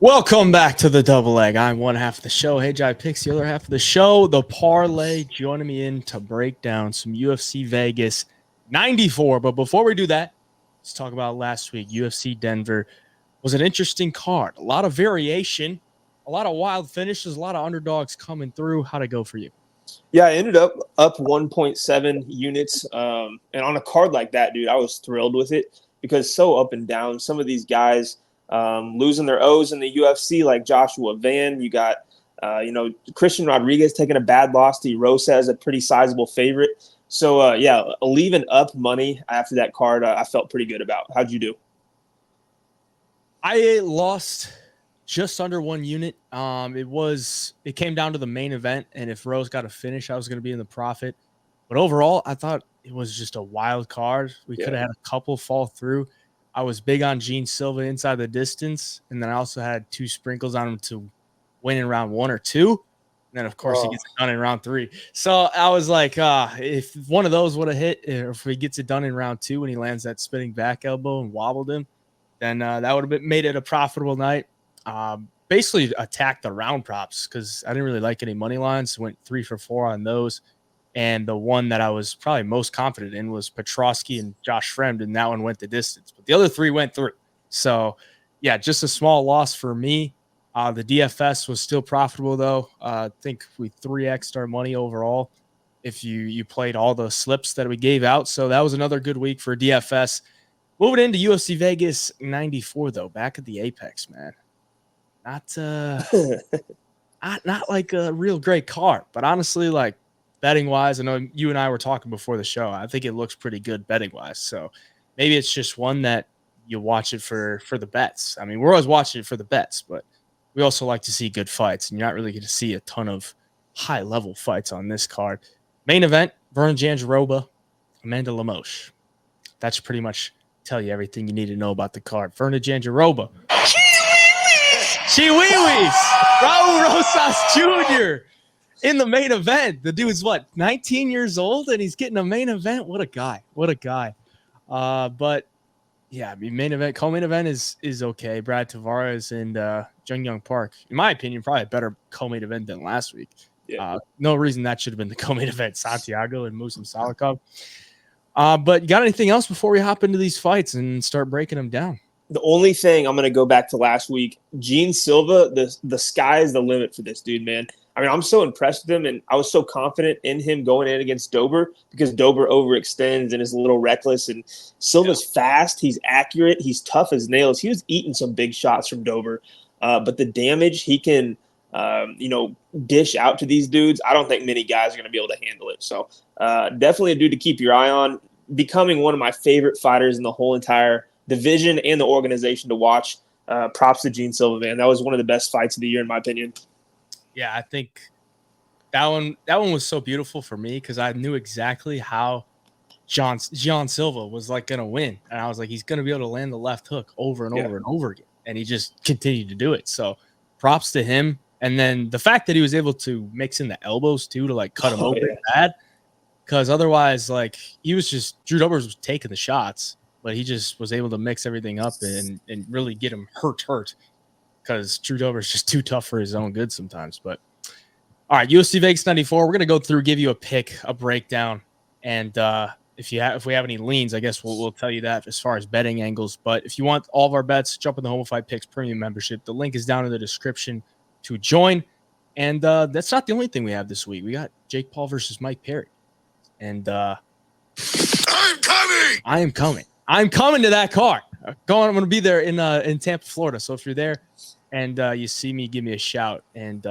Welcome back to the Double Leg. I'm one half of the show. Hey, Jai Picks, the other half of the show, the Parlay, joining me in to break down some UFC Vegas 94. But before we do that, let's talk about last week. UFC Denver was an interesting card. A lot of variation, a lot of wild finishes, a lot of underdogs coming through. How'd it go for you? Yeah, I ended up 1.7 units. And on a card like that, dude, I was thrilled with it because so up and down. Some of these guys losing their O's in the UFC, like Joshua Van. You got, Christian Rodriguez taking a bad loss to Rosa as a pretty sizable favorite. So, leaving up money after that card, I felt pretty good about. How'd you do? I lost just under 1 unit. It came down to the main event, and if Rose got a finish, I was going to be in the profit. But overall, I thought it was just a wild card. We could have had a couple fall through. I was big on Gene Silva inside the distance, and then I also had 2 sprinkles on him to win in round 1 or 2. And then, of course, he gets it done in round 3. So I was like, if one of those would have hit, or if he gets it done in round 2 when he lands that spinning back elbow and wobbled him, then that would have made it a profitable night. Basically attacked the round props because I didn't really like any money lines. Went 3 for 4 on those. And the one that I was probably most confident in was Petrosky and Josh Fremd, and that one went the distance. But the other 3 went through. So, yeah, just a small loss for me. The DFS was still profitable, though. I think we 3x'd our money overall if you played all the slips that we gave out. So that was another good week for DFS. Moving into UFC Vegas 94, though, back at the Apex, man. Not like a real great card, but honestly, like betting wise, I know you and I were talking before the show. I think it looks pretty good betting wise. So maybe it's just one that you watch it for the bets. I mean, we're always watching it for the bets, but we also like to see good fights, and you're not really going to see a ton of high level fights on this card. Main event: Vernon Jandiroba, Amanda Lemos. That should pretty much tell you everything you need to know about the card. Vernon Jandiroba. Chihuihuis, Raul Rosas Jr. in the main event. The dude's 19 years old, and he's getting a main event. What a guy! What a guy! But yeah, I mean, main event, co-main event is okay. Brad Tavares and Jung Young Park, in my opinion, probably a better co-main event than last week. Yeah. No reason that should have been the co-main event. Santiago and Muslim Salikov. But you got anything else before we hop into these fights and start breaking them down? The only thing I'm going to go back to last week, Gene Silva, the sky is the limit for this dude, man. I mean, I'm so impressed with him, and I was so confident in him going in against Dober because Dober overextends and is a little reckless. And Silva's fast. He's accurate. He's tough as nails. He was eating some big shots from Dober. But the damage he can, dish out to these dudes, I don't think many guys are going to be able to handle it. So definitely a dude to keep your eye on. Becoming one of my favorite fighters in the whole entire division and the organization to watch. Props to Gene Silva, man. That was one of the best fights of the year, in my opinion. Yeah, I think that one was so beautiful for me because I knew exactly how Gian Silva was like going to win. And I was like, he's going to be able to land the left hook over and over and over again. And he just continued to do it. So props to him. And then the fact that he was able to mix in the elbows too to like cut him open bad. Because otherwise, like Drew Dober was taking the shots, but he just was able to mix everything up and really get him hurt. Because Drew Dober is just too tough for his own good sometimes. But all right, UFC Vegas 94. We're gonna go through, give you a pick, a breakdown, and if we have any leans, I guess we'll tell you that as far as betting angles. But if you want all of our bets, jump in the Home Fight Picks Premium membership. The link is down in the description to join. And that's not the only thing we have this week. We got Jake Paul versus Mike Perry, and I'm coming to that card. I'm going to be there in Tampa, Florida. So if you're there and you see me, give me a shout, and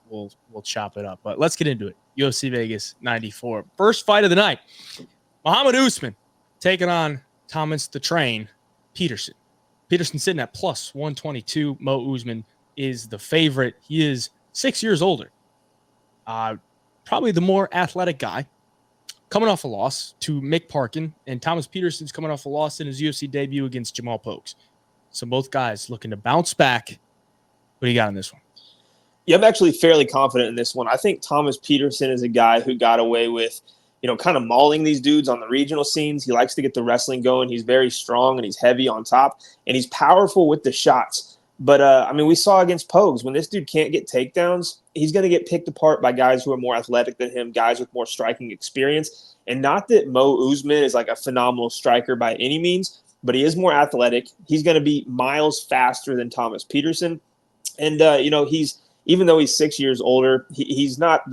we'll chop it up. But let's get into it. UFC Vegas 94. First fight of the night. Muhammad Usman taking on Thomas the Train Petersen. Petersen sitting at plus 122. Mo Usman is the favorite. He is 6 years older. Probably the more athletic guy. Coming off a loss to Mick Parkin, and Thomas Petersen's coming off a loss in his UFC debut against Jamal Pokes. So both guys looking to bounce back. What do you got on this one? Yeah, I'm actually fairly confident in this one. I think Thomas Petersen is a guy who got away with, kind of mauling these dudes on the regional scenes. He likes to get the wrestling going. He's very strong and he's heavy on top, and he's powerful with the shots. But, I mean, we saw against Pogues, when this dude can't get takedowns, he's going to get picked apart by guys who are more athletic than him, guys with more striking experience. And not that Mo Usman is like a phenomenal striker by any means, but he is more athletic. He's going to be miles faster than Thomas Petersen. And, even though he's 6 years older, he's not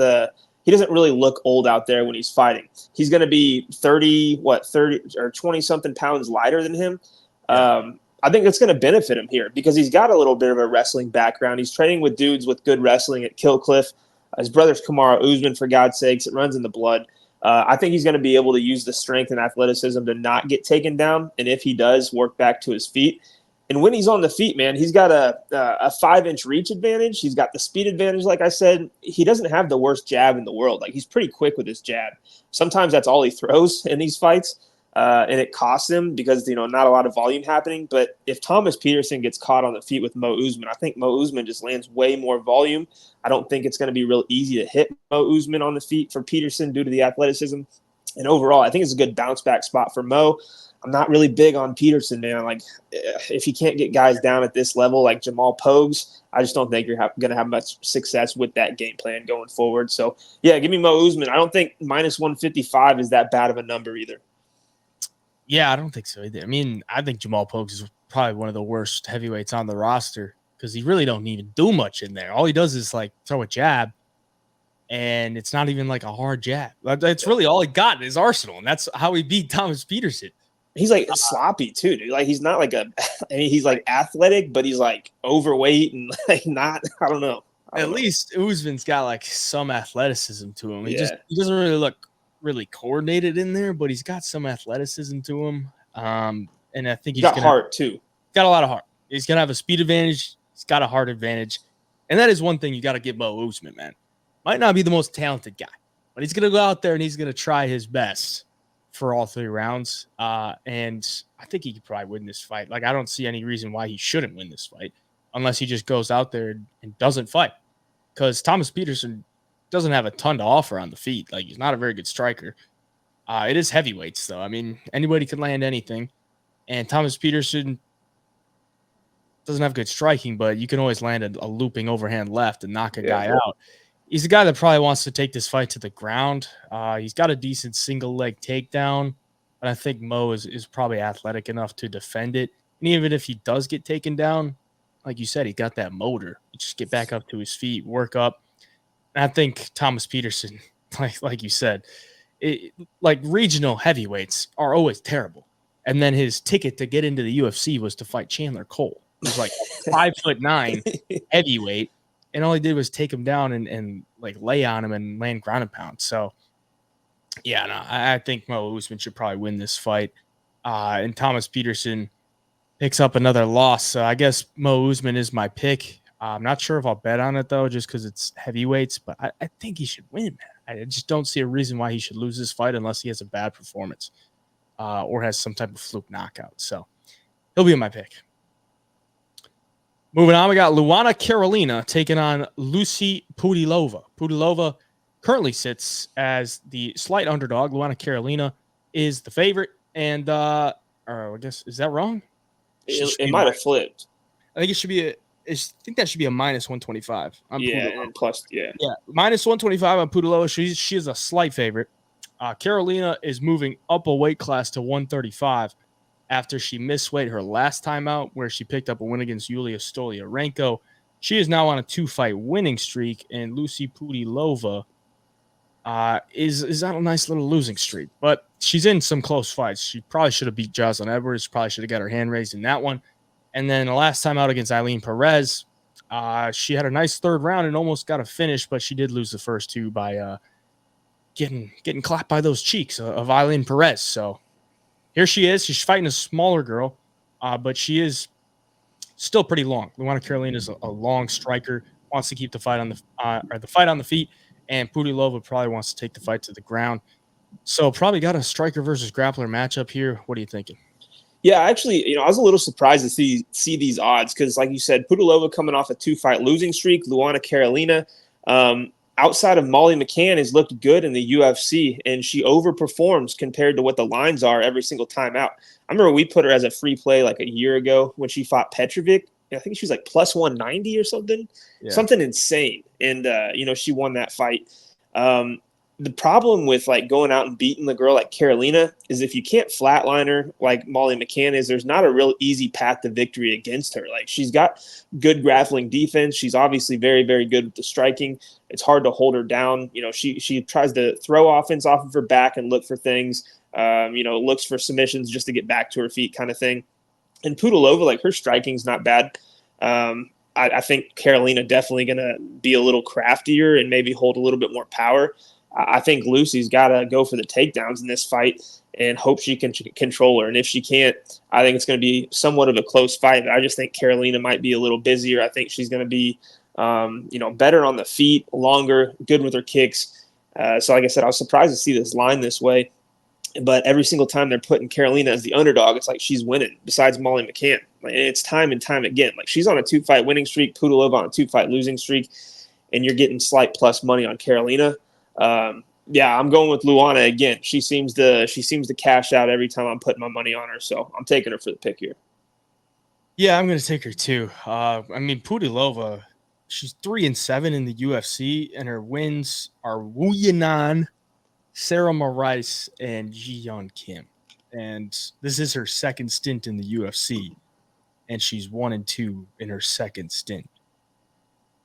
he doesn't really look old out there when he's fighting. He's going to be 30 or 20 something pounds lighter than him. Yeah. I think that's going to benefit him here because he's got a little bit of a wrestling background. He's training with dudes with good wrestling at Killcliff. His brother's Kamaru Usman, for God's sakes. It runs in the blood. I think he's going to be able to use the strength and athleticism to not get taken down, and if he does, work back to his feet. And when he's on the feet, man, he's got a 5-inch reach advantage. He's got the speed advantage, like I said. He doesn't have the worst jab in the world. Like, he's pretty quick with his jab. Sometimes that's all he throws in these fights. And it costs him because, not a lot of volume happening. But if Thomas Petersen gets caught on the feet with Mo Usman, I think Mo Usman just lands way more volume. I don't think it's going to be real easy to hit Mo Usman on the feet for Petersen due to the athleticism. And overall, I think it's a good bounce back spot for Mo. I'm not really big on Petersen, man. Like, if you can't get guys down at this level like Jamal Pogues, I just don't think you're going to have much success with that game plan going forward. So, yeah, give me Mo Usman. I don't think minus 155 is that bad of a number either. Yeah, I don't think so either. I mean, I think Jamal Pogues is probably one of the worst heavyweights on the roster because he really don't even do much in there. All he does is like throw a jab, and it's not even like a hard jab. That's really all he got in his arsenal, and that's how he beat Thomas Petersen. He's like sloppy too, dude. Like, he's not like he's like athletic, but he's like overweight and like not. I don't know. At least Usman's got like some athleticism to him. He doesn't really look really coordinated in there, but he's got some athleticism to him. And I think he's got heart too. Got a lot of heart. He's gonna have a speed advantage. He's got a heart advantage, and that is one thing you got to give Mo Usman, man. Might not be the most talented guy, but he's gonna go out there and he's gonna try his best for all 3 rounds. And I think he could probably win this fight. Like, I don't see any reason why he shouldn't win this fight unless he just goes out there and doesn't fight. Because Thomas Petersen doesn't have a ton to offer on the feet. Like, he's not a very good striker. It is heavyweights, though. I mean, anybody can land anything. And Thomas Petersen doesn't have good striking, but you can always land a looping overhand left and knock a guy out. He's a guy that probably wants to take this fight to the ground. He's got a decent single leg takedown, but I think Mo is probably athletic enough to defend it. And even if he does get taken down, like you said, he got that motor. Just get back up to his feet, work up. And I think Thomas Petersen, like you said, like regional heavyweights are always terrible. And then his ticket to get into the UFC was to fight Chandler Cole. He was like 5'9" heavyweight. And all he did was take him down and like lay on him and land ground and pound. So, yeah, no, I think Mo Usman should probably win this fight. And Thomas Petersen picks up another loss. So I guess Mo Usman is my pick. I'm not sure if I'll bet on it, though, just because it's heavyweights. But I think he should win, man. I just don't see a reason why he should lose this fight unless he has a bad performance or has some type of fluke knockout. So he'll be in my pick. Moving on, we got Luana Carolina taking on Lucy Pudilova. Pudilova currently sits as the slight underdog. Luana Carolina is the favorite. And, I guess, is that wrong? It might have flipped. I think it should be I think that should be a minus 125. And plus, minus 125 on Pudilova. She is a slight favorite. Carolina is moving up a weight class to 135. After she missed weight her last time out, where she picked up a win against Yulia Stoliarenko. She is now on a 2-fight winning streak, and Lucy Pudilova is on a nice little losing streak. But she's in some close fights. She probably should have beat Jocelyn Edwards. Probably should have got her hand raised in that one. And then the last time out against Eileen Perez, she had a nice third round and almost got a finish, but she did lose the first 2 by getting clapped by those cheeks of Eileen Perez. So here she is. She's fighting a smaller girl, but she is still pretty long. Luana Carolina is a long striker, wants to keep the fight on the feet, and Pudilova probably wants to take the fight to the ground. So probably got a striker versus grappler matchup here. What are you thinking? Yeah, actually, I was a little surprised to see these odds because, like you said, Pudilova coming off a 2-fight losing streak, Luana Carolina, outside of Molly McCann, has looked good in the UFC, and she overperforms compared to what the lines are every single time out. I remember we put her as a free play like a year ago when she fought Petrovic, I think she was like plus 190 or something, something insane. And, she won that fight. The problem with like going out and beating the girl like Carolina is if you can't flatline her like Molly McCann is, there's not a real easy path to victory against her. Like she's got good grappling defense. She's obviously very, very good with the striking. It's hard to hold her down. She tries to throw offense off of her back and look for things, looks for submissions just to get back to her feet kind of thing. And Pudilova, like her striking's not bad. I think Carolina definitely going to be a little craftier and maybe hold a little bit more power. I think Lucy's got to go for the takedowns in this fight and hope she can control her. And if she can't, I think it's going to be somewhat of a close fight. I just think Carolina might be a little busier. I think she's going to be, better on the feet, longer, good with her kicks. So like I said, I was surprised to see this line this way. But every single time they're putting Carolina as the underdog, it's like she's winning, besides Molly McCann. Like, it's time and time again. Like she's on a 2-fight winning streak, Pudilova on a 2-fight losing streak, and you're getting slight plus money on Carolina. I'm going with Luana again. She seems to cash out every time I'm putting my money on her, so I'm taking her for the pick here. Yeah, I'm going to take her too. Pudilova, she's 3-7 in the UFC, and her wins are Wu Yanan, Sarah Morais, and Ji-Yeon Kim. And this is her second stint in the UFC, and she's 1-2 in her second stint.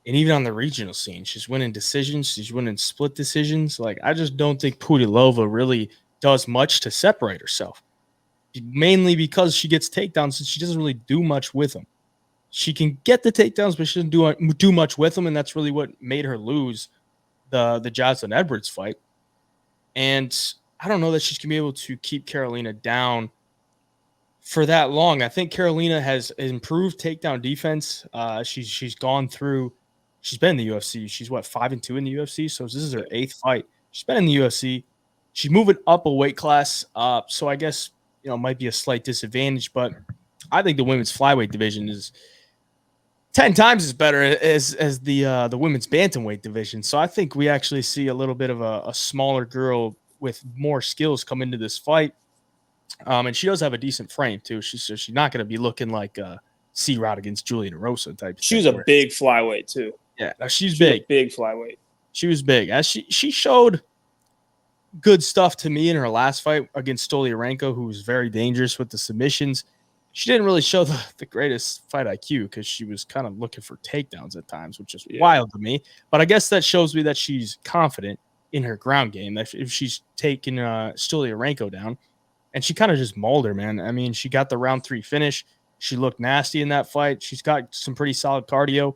And even on the regional scene, she's winning decisions. She's winning split decisions. Like, I just don't think Pudilova really does much to separate herself, mainly because she gets takedowns and she doesn't really do much with them. She can get the takedowns, but she doesn't do much with them, and that's really what made her lose the Jocelyn Edwards fight. And I don't know that she's going to be able to keep Carolina down for that long. I think Carolina has improved takedown defense. She's gone through. She's been in the UFC. She's 5-2 in the UFC. So this is her 8th fight. She's been in the UFC. She's moving up a weight class. So I guess, might be a slight disadvantage, but I think the women's flyweight division is 10 times as better as the women's bantamweight division. So I think we actually see a little bit of a smaller girl with more skills come into this fight. And she does have a decent frame too. She's not going to be looking like C-Rod against Julia DeRosa type. She was a big flyweight too. Yeah, she's big. Big flyweight. She was big. As she showed good stuff to me in her last fight against Stoliarenko, who was very dangerous with the submissions. She didn't really show the greatest fight IQ because she was kind of looking for takedowns at times, which is wild to me. But I guess that shows me that she's confident in her ground game. That if she's taking Stoliarenko down, and she kind of just mauled her, man. I mean, she got the round 3 finish. She looked nasty in that fight. She's got some pretty solid cardio.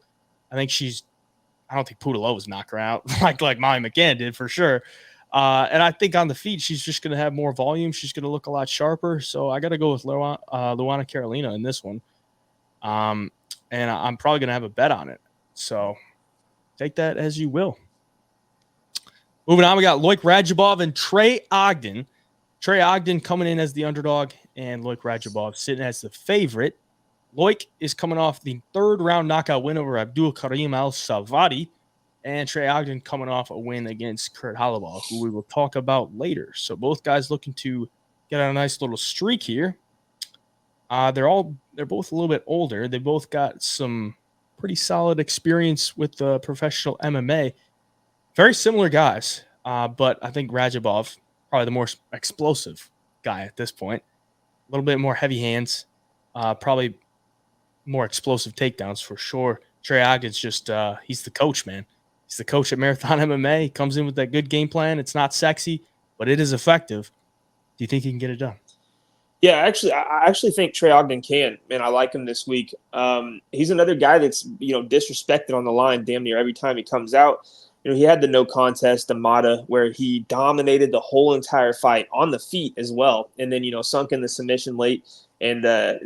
I don't think Pudilova's knocked her out like Molly McCann did for sure. And I think on the feet, she's just going to have more volume. She's going to look a lot sharper. So I got to go with Luana Carolina in this one. And I'm probably going to have a bet on it. So take that as you will. Moving on, we got Loic Radzhabov and Trey Ogden. Trey Ogden coming in as the underdog and Loic Radzhabov sitting as the favorite. Loic is coming off the 3rd round knockout win over Abdul Karim Al-Savadi. And Trey Ogden coming off a win against Kurt Holobaugh, who we will talk about later. So both guys looking to get on a nice little streak here. They're both a little bit older. They both got some pretty solid experience with professional MMA. Very similar guys, but I think Radzhabov, probably the more explosive guy at this point. A little bit more heavy hands, probably more explosive takedowns for sure. Trey Ogden's just, he's the coach, man. He's the coach at Marathon MMA. He comes in with that good game plan. It's not sexy, but it is effective. Do you think he can get it done? Yeah, I actually think Trey Ogden can, and I like him this week. He's another guy that's, disrespected on the line damn near every time he comes out. He had the no contest, the Mata, where he dominated the whole entire fight on the feet as well. And then, sunk in the submission late, and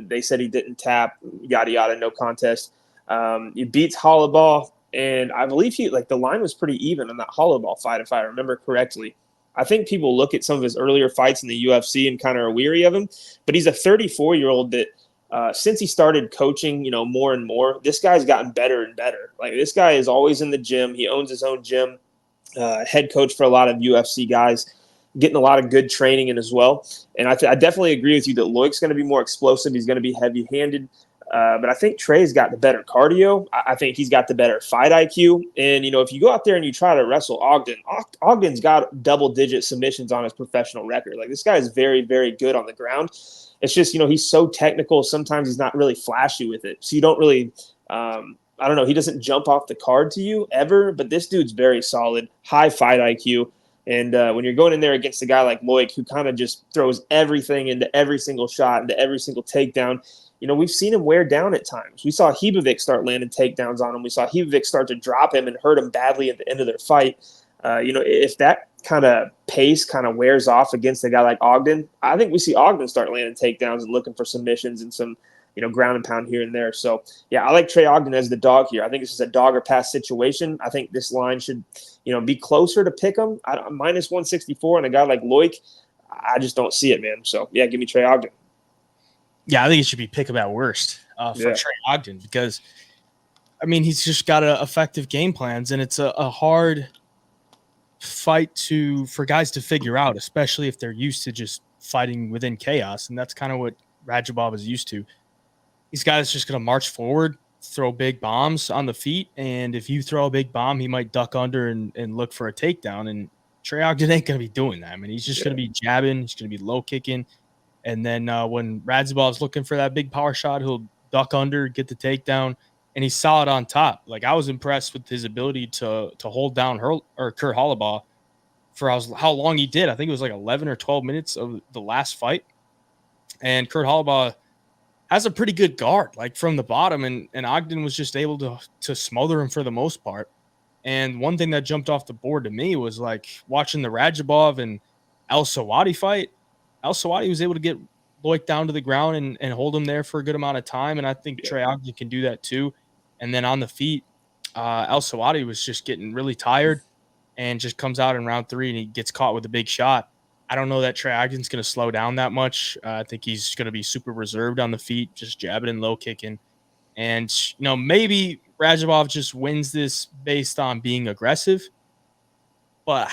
they said he didn't tap, yada, yada, no contest. He beats Holobaugh, and I believe the line was pretty even on that Holobaugh fight, if I remember correctly. I think people look at some of his earlier fights in the UFC and kind of are weary of him, but he's a 34-year-old that since he started coaching, more and more, this guy's gotten better and better. Like, this guy is always in the gym. He owns his own gym, head coach for a lot of UFC guys, getting a lot of good training in as well. And I definitely agree with you that Loic's going to be more explosive. He's going to be heavy-handed. But I think Trey's got the better cardio. I think he's got the better fight IQ. And, if you go out there and you try to wrestle Ogden, Ogden's got double-digit submissions on his professional record. Like, this guy is very, very good on the ground. It's just, he's so technical. Sometimes he's not really flashy with it. So you don't really I don't know. He doesn't jump off the card to you ever, but this dude's very solid, high fight IQ. And when you're going in there against a guy like Loic, who kind of just throws everything into every single shot, into every single takedown, we've seen him wear down at times. We saw Holobaugh start landing takedowns on him. We saw Holobaugh start to drop him and hurt him badly at the end of their fight. If that kind of pace kind of wears off against a guy like Ogden, I think we see Ogden start landing takedowns and looking for submissions and some ground and pound here and there. So, yeah, I like Trey Ogden as the dog here. I think this is a dog or pass situation. I think this line should, be closer to pick him. Minus 164 on a guy like Loic, I just don't see it, man. So, yeah, give me Trey Ogden. Yeah, I think it should be pick him at worst for Trey Ogden because, he's just got effective game plans, and it's a hard fight for guys to figure out, especially if they're used to just fighting within chaos, and that's kind of what Radzhabov is used to. These guys just going to march forward, throw big bombs on the feet, and if you throw a big bomb, he might duck under and look for a takedown, and Trey Ogden ain't going to be doing that. He's just going to be jabbing, he's going to be low kicking, and then when Radzhabov's looking for that big power shot, he'll duck under, get the takedown, and he's solid on top. Like, I was impressed with his ability to hold down Kurt Holobaugh for how long he did. I think it was like 11 or 12 minutes of the last fight, and Kurt Holobaugh has a pretty good guard, like from the bottom, and Ogden was just able to smother him for the most part. And one thing that jumped off the board to me was like watching the Radzhabov and El Sawadi fight. El Sawadi was able to get Loic down to the ground and hold him there for a good amount of time, and I think Trey Ogden can do that too. And then on the feet, El Sawadi was just getting really tired and just comes out in round 3 and he gets caught with a big shot. I don't know that Trey Ogden's going to slow down that much. I think he's going to be super reserved on the feet, just jabbing and low kicking. And, maybe Radzhabov just wins this based on being aggressive. But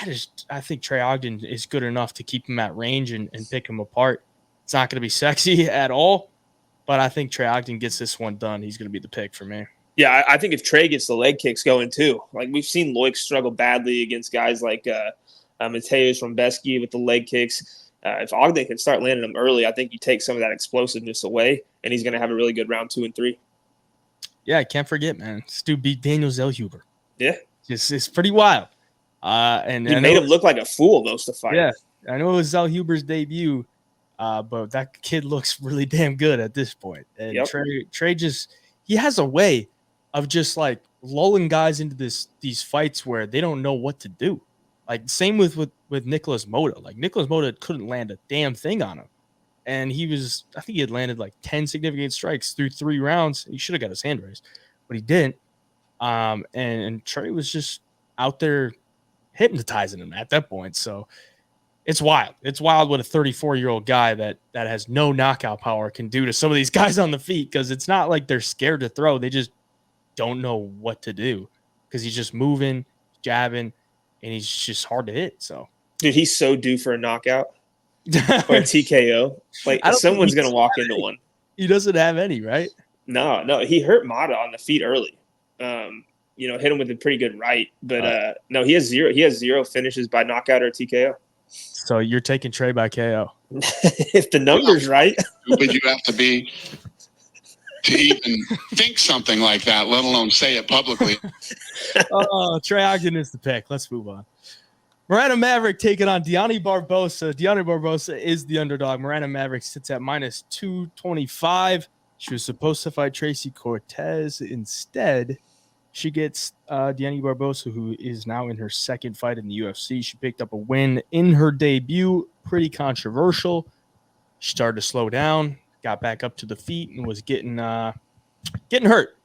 I think Trey Ogden is good enough to keep him at range and pick him apart. It's not going to be sexy at all, but I think Trey Ogden gets this one done. He's going to be the pick for me. Yeah, I think if Trey gets the leg kicks going too, like we've seen Loic struggle badly against guys like Mateusz Rombeski with the leg kicks. If Ogden can start landing them early, I think you take some of that explosiveness away, and he's going to have a really good round 2 and 3. Yeah, I can't forget, man. This dude beat Daniel Zellhuber. Yeah. It's pretty wild. And he made him look like a fool most of the fight. Yeah, I know it was Zellhuber's debut, but that kid looks really damn good at this point. And Trey just – he has a way of just, like, lulling guys into these fights where they don't know what to do. Like, same with Nicholas Mota. Like, Nicholas Mota couldn't land a damn thing on him. And I think he had landed like 10 significant strikes through 3 rounds. He should have got his hand raised, but he didn't. And Trey was just out there hypnotizing him at that point. So it's wild. It's wild what a 34-year-old guy that has no knockout power can do to some of these guys on the feet, because it's not like they're scared to throw. They just don't know what to do because he's just moving, jabbing, and he's just hard to hit. So, dude, he's so due for a knockout or a TKO. Like, someone's going to walk into one. He doesn't have any, right? No. He hurt Mata on the feet early. Hit him with a pretty good right. But, no, he has 0. He has 0 finishes by knockout or TKO. So you're taking Trey by KO. If the number's right. Who would you have to be to even think something like that, let alone say it publicly? Trey Ogden is the pick. Let's move on. Miranda Maverick taking on Deani Barbosa. Deani Barbosa is the underdog. Miranda Maverick sits at minus 225. She was supposed to fight Tracy Cortez. Instead, she gets Deani Barbosa, who is now in her second fight in the UFC. She picked up a win in her debut. Pretty controversial. She started to slow down, got back up to the feet, and was getting hurt.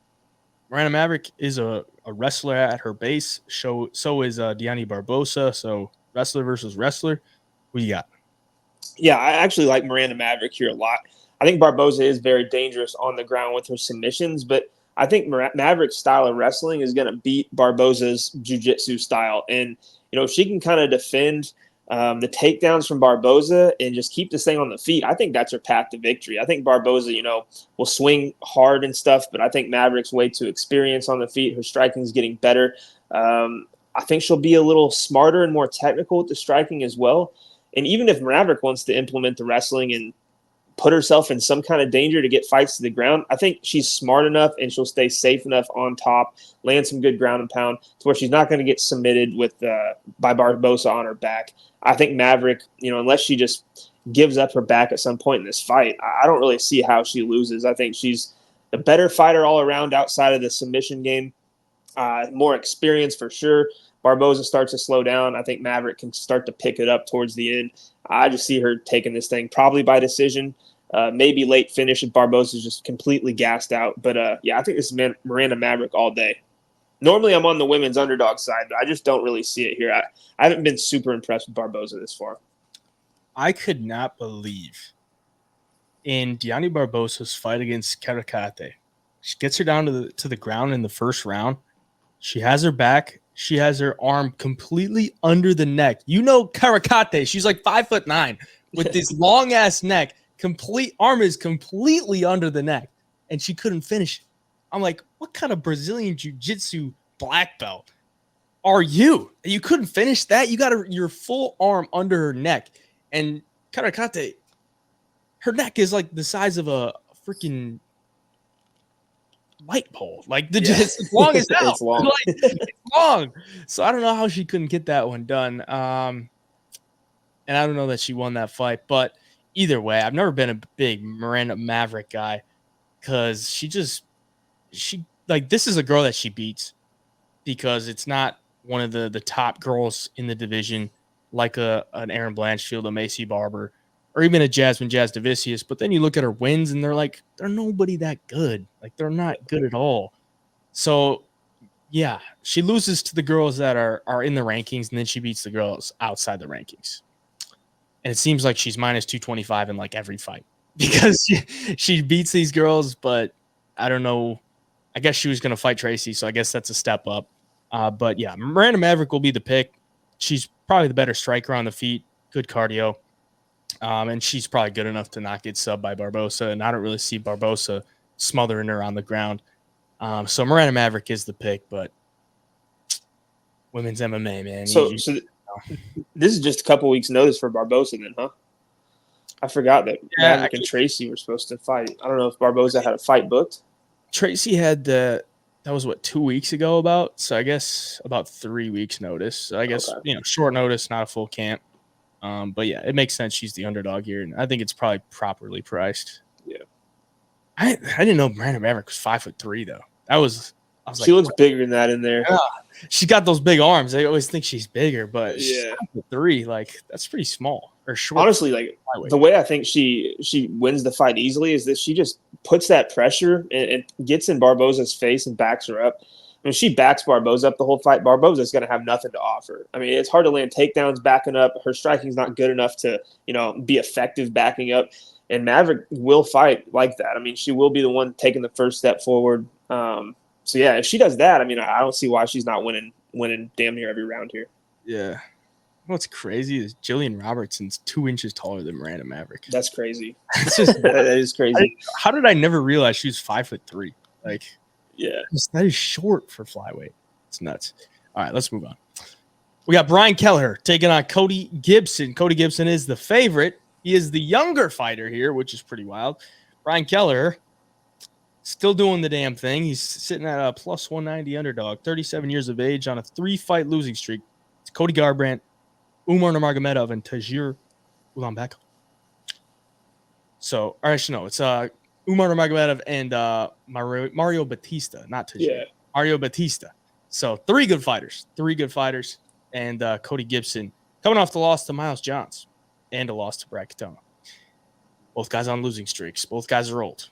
Miranda Maverick is a wrestler at her base. So is Deani Barbosa. So wrestler versus wrestler. What do you got? Yeah, I actually like Miranda Maverick here a lot. I think Barbosa is very dangerous on the ground with her submissions, but I think Maverick's style of wrestling is going to beat Barbosa's jiu-jitsu style. And, if she can kind of defend the takedowns from Barbosa, and just keep this thing on the feet, I think that's her path to victory. I think Barbosa, will swing hard and stuff, but I think Maverick's way too experienced on the feet. Her striking is getting better. I think she'll be a little smarter and more technical with the striking as well. And even if Maverick wants to implement the wrestling and put herself in some kind of danger to get fights to the ground, I think she's smart enough and she'll stay safe enough on top, land some good ground and pound to where she's not going to get submitted by Barbosa on her back. I think Maverick, unless she just gives up her back at some point in this fight, I don't really see how she loses. I think she's a better fighter all around outside of the submission game, more experience for sure. Barbosa starts to slow down. I think Maverick can start to pick it up towards the end. I just see her taking this thing probably by decision, maybe late finish if Barbosa's just completely gassed out. But, I think this is Miranda Maverick all day. Normally I'm on the women's underdog side, but I just don't really see it here. I haven't been super impressed with Barbosa this far. I could not believe in Diani Barbosa's fight against Karakate. She gets her down to the ground in the first round. She has her back. She has her arm completely under the neck. Karakate, she's like 5'9" with this long ass neck. Arm is completely under the neck, and she couldn't finish it. I'm like, what kind of Brazilian jiu-jitsu black belt are you? You couldn't finish that? You got your full arm under her neck. And Karakate, her neck is like the size of a freaking light pole. Like it's as long as hell. It's long. It's long. So I don't know how she couldn't get that one done. And I don't know that she won that fight. But either way, I've never been a big Miranda Maverick guy because this is a girl that she beats because it's not one of the top girls in the division like an Aaron Blanchfield, a Macy Barber, or even a Jasmine Jasdavicius. But then you look at her wins and they're nobody that good. Like they're not good at all. So yeah, she loses to the girls that are in the rankings, and then she beats the girls outside the rankings. And it seems like she's minus 225 in like every fight because she beats these girls, but I don't know. I guess she was going to fight Tracy, so I guess that's a step up. But yeah, Miranda Maverick will be the pick. She's probably the better striker on the feet, good cardio. And she's probably good enough to not get subbed by Barbosa, and I don't really see Barbosa smothering her on the ground. So Miranda Maverick is the pick, but women's MMA, man. So this is just a couple weeks' notice for Barbosa then, huh? I forgot that Maverick and Tracy were supposed to fight. I don't know if Barbosa had a fight booked. Tracy had that was 2 weeks ago about, so I guess about 3 weeks notice. So I guess, short notice, not a full camp. But yeah, it makes sense. She's the underdog here, and I think it's probably properly priced. Yeah. I didn't know Miranda Maverick was 5'3" though. I was she looks bigger than that in there. Yeah. She got those big arms. I always think she's bigger, but yeah, 5'3", like that's pretty small or short. Honestly, like the way I think she wins the fight easily is that she just puts that pressure and gets in Barbosa's face and backs her up. When she backs Barbosa up the whole fight, Barbosa's going to have nothing to offer. I mean, it's hard to land takedowns backing up. Her striking's not good enough to, be effective backing up. And Maverick will fight like that. I mean, she will be the one taking the first step forward. So yeah, if she does that, I mean, I don't see why she's not winning damn near every round here. Yeah. What's crazy is Jillian Robertson's 2 inches taller than Miranda Maverick. That's crazy. That is crazy. How did I never realize she was 5'3"? Like, yeah, that is short for flyweight. It's nuts. All right, let's move on. We got Brian Kelleher taking on Cody Gibson. Cody Gibson is the favorite. He is the younger fighter here, which is pretty wild. Brian Kelleher still doing the damn thing. He's sitting at a plus 190 underdog, 37 years of age on a 3-fight losing streak. It's Cody Garbrandt, Umar Nurmagomedov, and Tajir Ulanbek. So, or actually, no, it's Umar Nurmagomedov and Mario Batista, not Tajir. Yeah. Mario Batista. So, three good fighters. And Cody Gibson coming off the loss to Miles Johns and a loss to Brad Katona. Both guys on losing streaks. Both guys are old.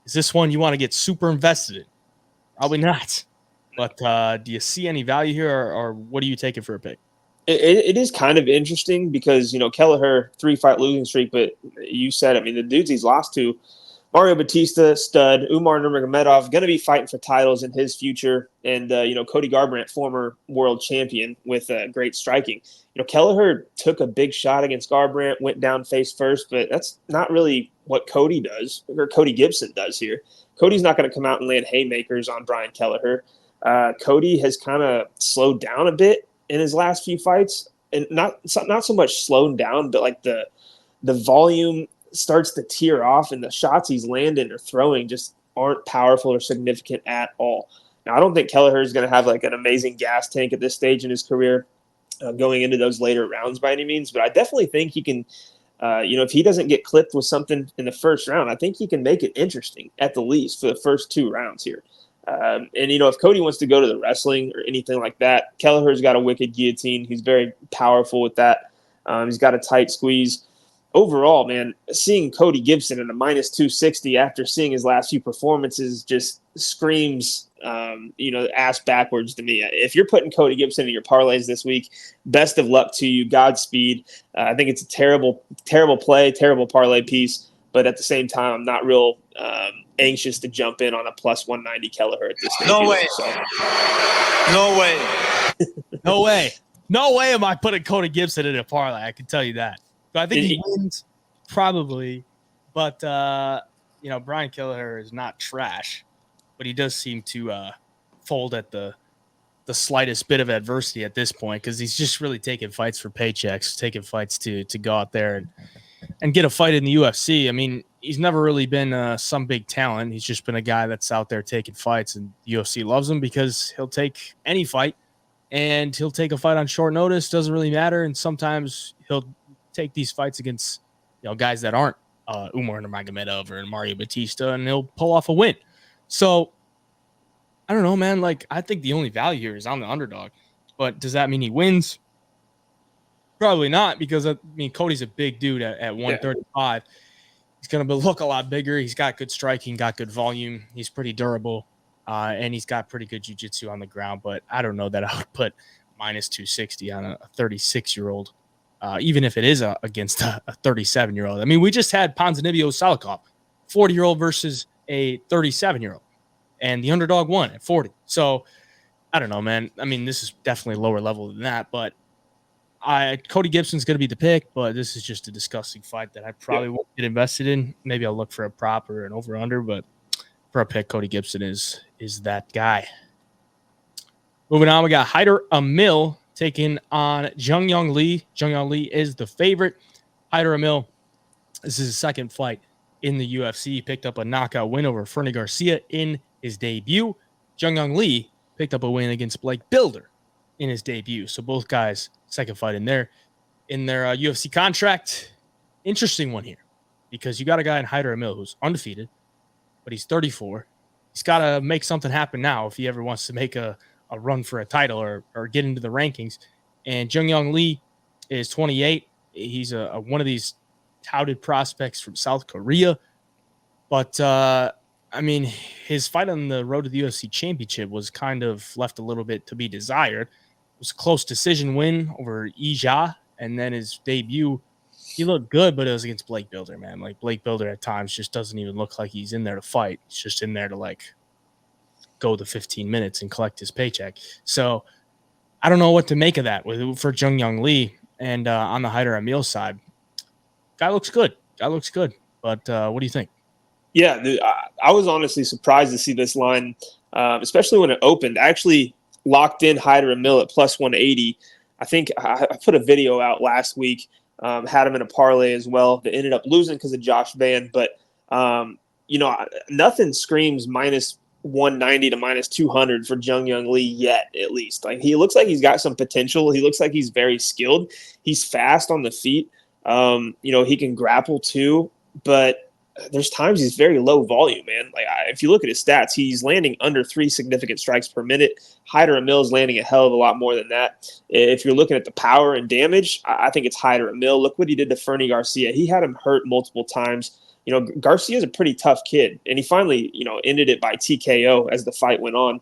Is this one you want to get super invested in? Probably not. But do you see any value here, or what are you taking for a pick? It is kind of interesting because, Kelleher 3-fight losing streak, but you said, I mean, the dudes he's lost to, Mario Batista, stud. Umar Nurmagomedov going to be fighting for titles in his future. And, Cody Garbrandt, former world champion with great striking. Kelleher took a big shot against Garbrandt, went down face first, but that's not really what Cody does, or Cody Gibson does here. Cody's not going to come out and land haymakers on Brian Kelleher. Cody has kind of slowed down a bit in his last few fights, and not so much slowed down, but like the volume starts to tear off, and the shots he's landing or throwing just aren't powerful or significant at all. Now, I don't think Kelleher is going to have like an amazing gas tank at this stage in his career going into those later rounds by any means, but I definitely think he can, if he doesn't get clipped with something in the first round, I think he can make it interesting at the least for the first 2 rounds here. If Cody wants to go to the wrestling or anything like that, Kelleher's got a wicked guillotine. He's very powerful with that. He's got a tight squeeze. Overall, man, seeing Cody Gibson at a minus 260 after seeing his last few performances just screams, ass backwards to me. If you're putting Cody Gibson in your parlays this week, best of luck to you. Godspeed. I think it's a terrible, terrible play, terrible parlay piece. But at the same time, I'm not real anxious to jump in on a plus 190 Kelleher at this stage. No way. No way. No way. No way am I putting Cody Gibson in a parlay. I can tell you that. So I think he wins probably, but Brian Kelleher is not trash, but he does seem to fold at the slightest bit of adversity at this point, because he's just really taking fights for paychecks, taking fights to go out there and get a fight in the UFC. I mean, he's never really been some big talent. He's just been a guy that's out there taking fights, and the UFC loves him because he'll take any fight, and he'll take a fight on short notice. Doesn't really matter, and sometimes he'll take these fights against guys that aren't Umar Nurmagomedov or Mario Batista, and he'll pull off a win. So I don't know, man. Like, I think the only value here is on the underdog. But does that mean he wins? Probably not, because Cody's a big dude at 135. Yeah. He's going to look a lot bigger. He's got good striking, got good volume. He's pretty durable, and he's got pretty good jiu-jitsu on the ground. But I don't know that I would put minus 260 on a 36-year-old. Even if it is against a 37-year-old. I mean, we just had Ponzinibbio Salikov, 40-year-old versus a 37-year-old, and the underdog won at 40. So I don't know, man. I mean, this is definitely lower level than that, but Cody Gibson's going to be the pick, but this is just a disgusting fight that I probably won't get invested in. Maybe I'll look for a prop or an over-under, but for a pick, Cody Gibson is that guy. Moving on, we got Haider Amil taking on Junyoung Lee. Junyoung Lee is the favorite. Haider Amil, this is his second fight in the UFC. He picked up a knockout win over Fernie Garcia in his debut. Junyoung Lee picked up a win against Blake Bilder in his debut. So both guys, second fight in their UFC contract. Interesting one here, because you got a guy in Haider Amil who's undefeated, but he's 34. He's got to make something happen now if he ever wants to make a run for a title or get into the rankings. And Junyoung Lee is 28. He's one of these touted prospects from South Korea. But, his fight on the road to the UFC championship was kind of left a little bit to be desired. It was a close decision win over Ija. And then his debut, he looked good, but it was against Blake Bilder, man. Like, Blake Bilder at times just doesn't even look like he's in there to fight. He's just in there to, go the 15 minutes and collect his paycheck. So I don't know what to make of that for Junyoung Lee. And on the Haider Amil side, guy looks good. But what do you think? Yeah, I was honestly surprised to see this line, especially when it opened. I actually locked in Haider Amil at plus 180. I think I put a video out last week, had him in a parlay as well. That ended up losing because of Josh Van. But, nothing screams minus 190 to minus 200 for Junyoung Lee yet, at least. Like, he looks like he's got some potential. He looks like he's very skilled. He's fast on the feet. He can grapple too, but there's times he's very low volume, man. Like, if you look at his stats, he's landing under 3 significant strikes per minute. Haider Amil is landing a hell of a lot more than that. If you're looking at the power and damage, I think it's Haider Amil. Look what he did to Fernie Garcia. He had him hurt multiple times. Garcia's a pretty tough kid, and he finally, ended it by TKO as the fight went on.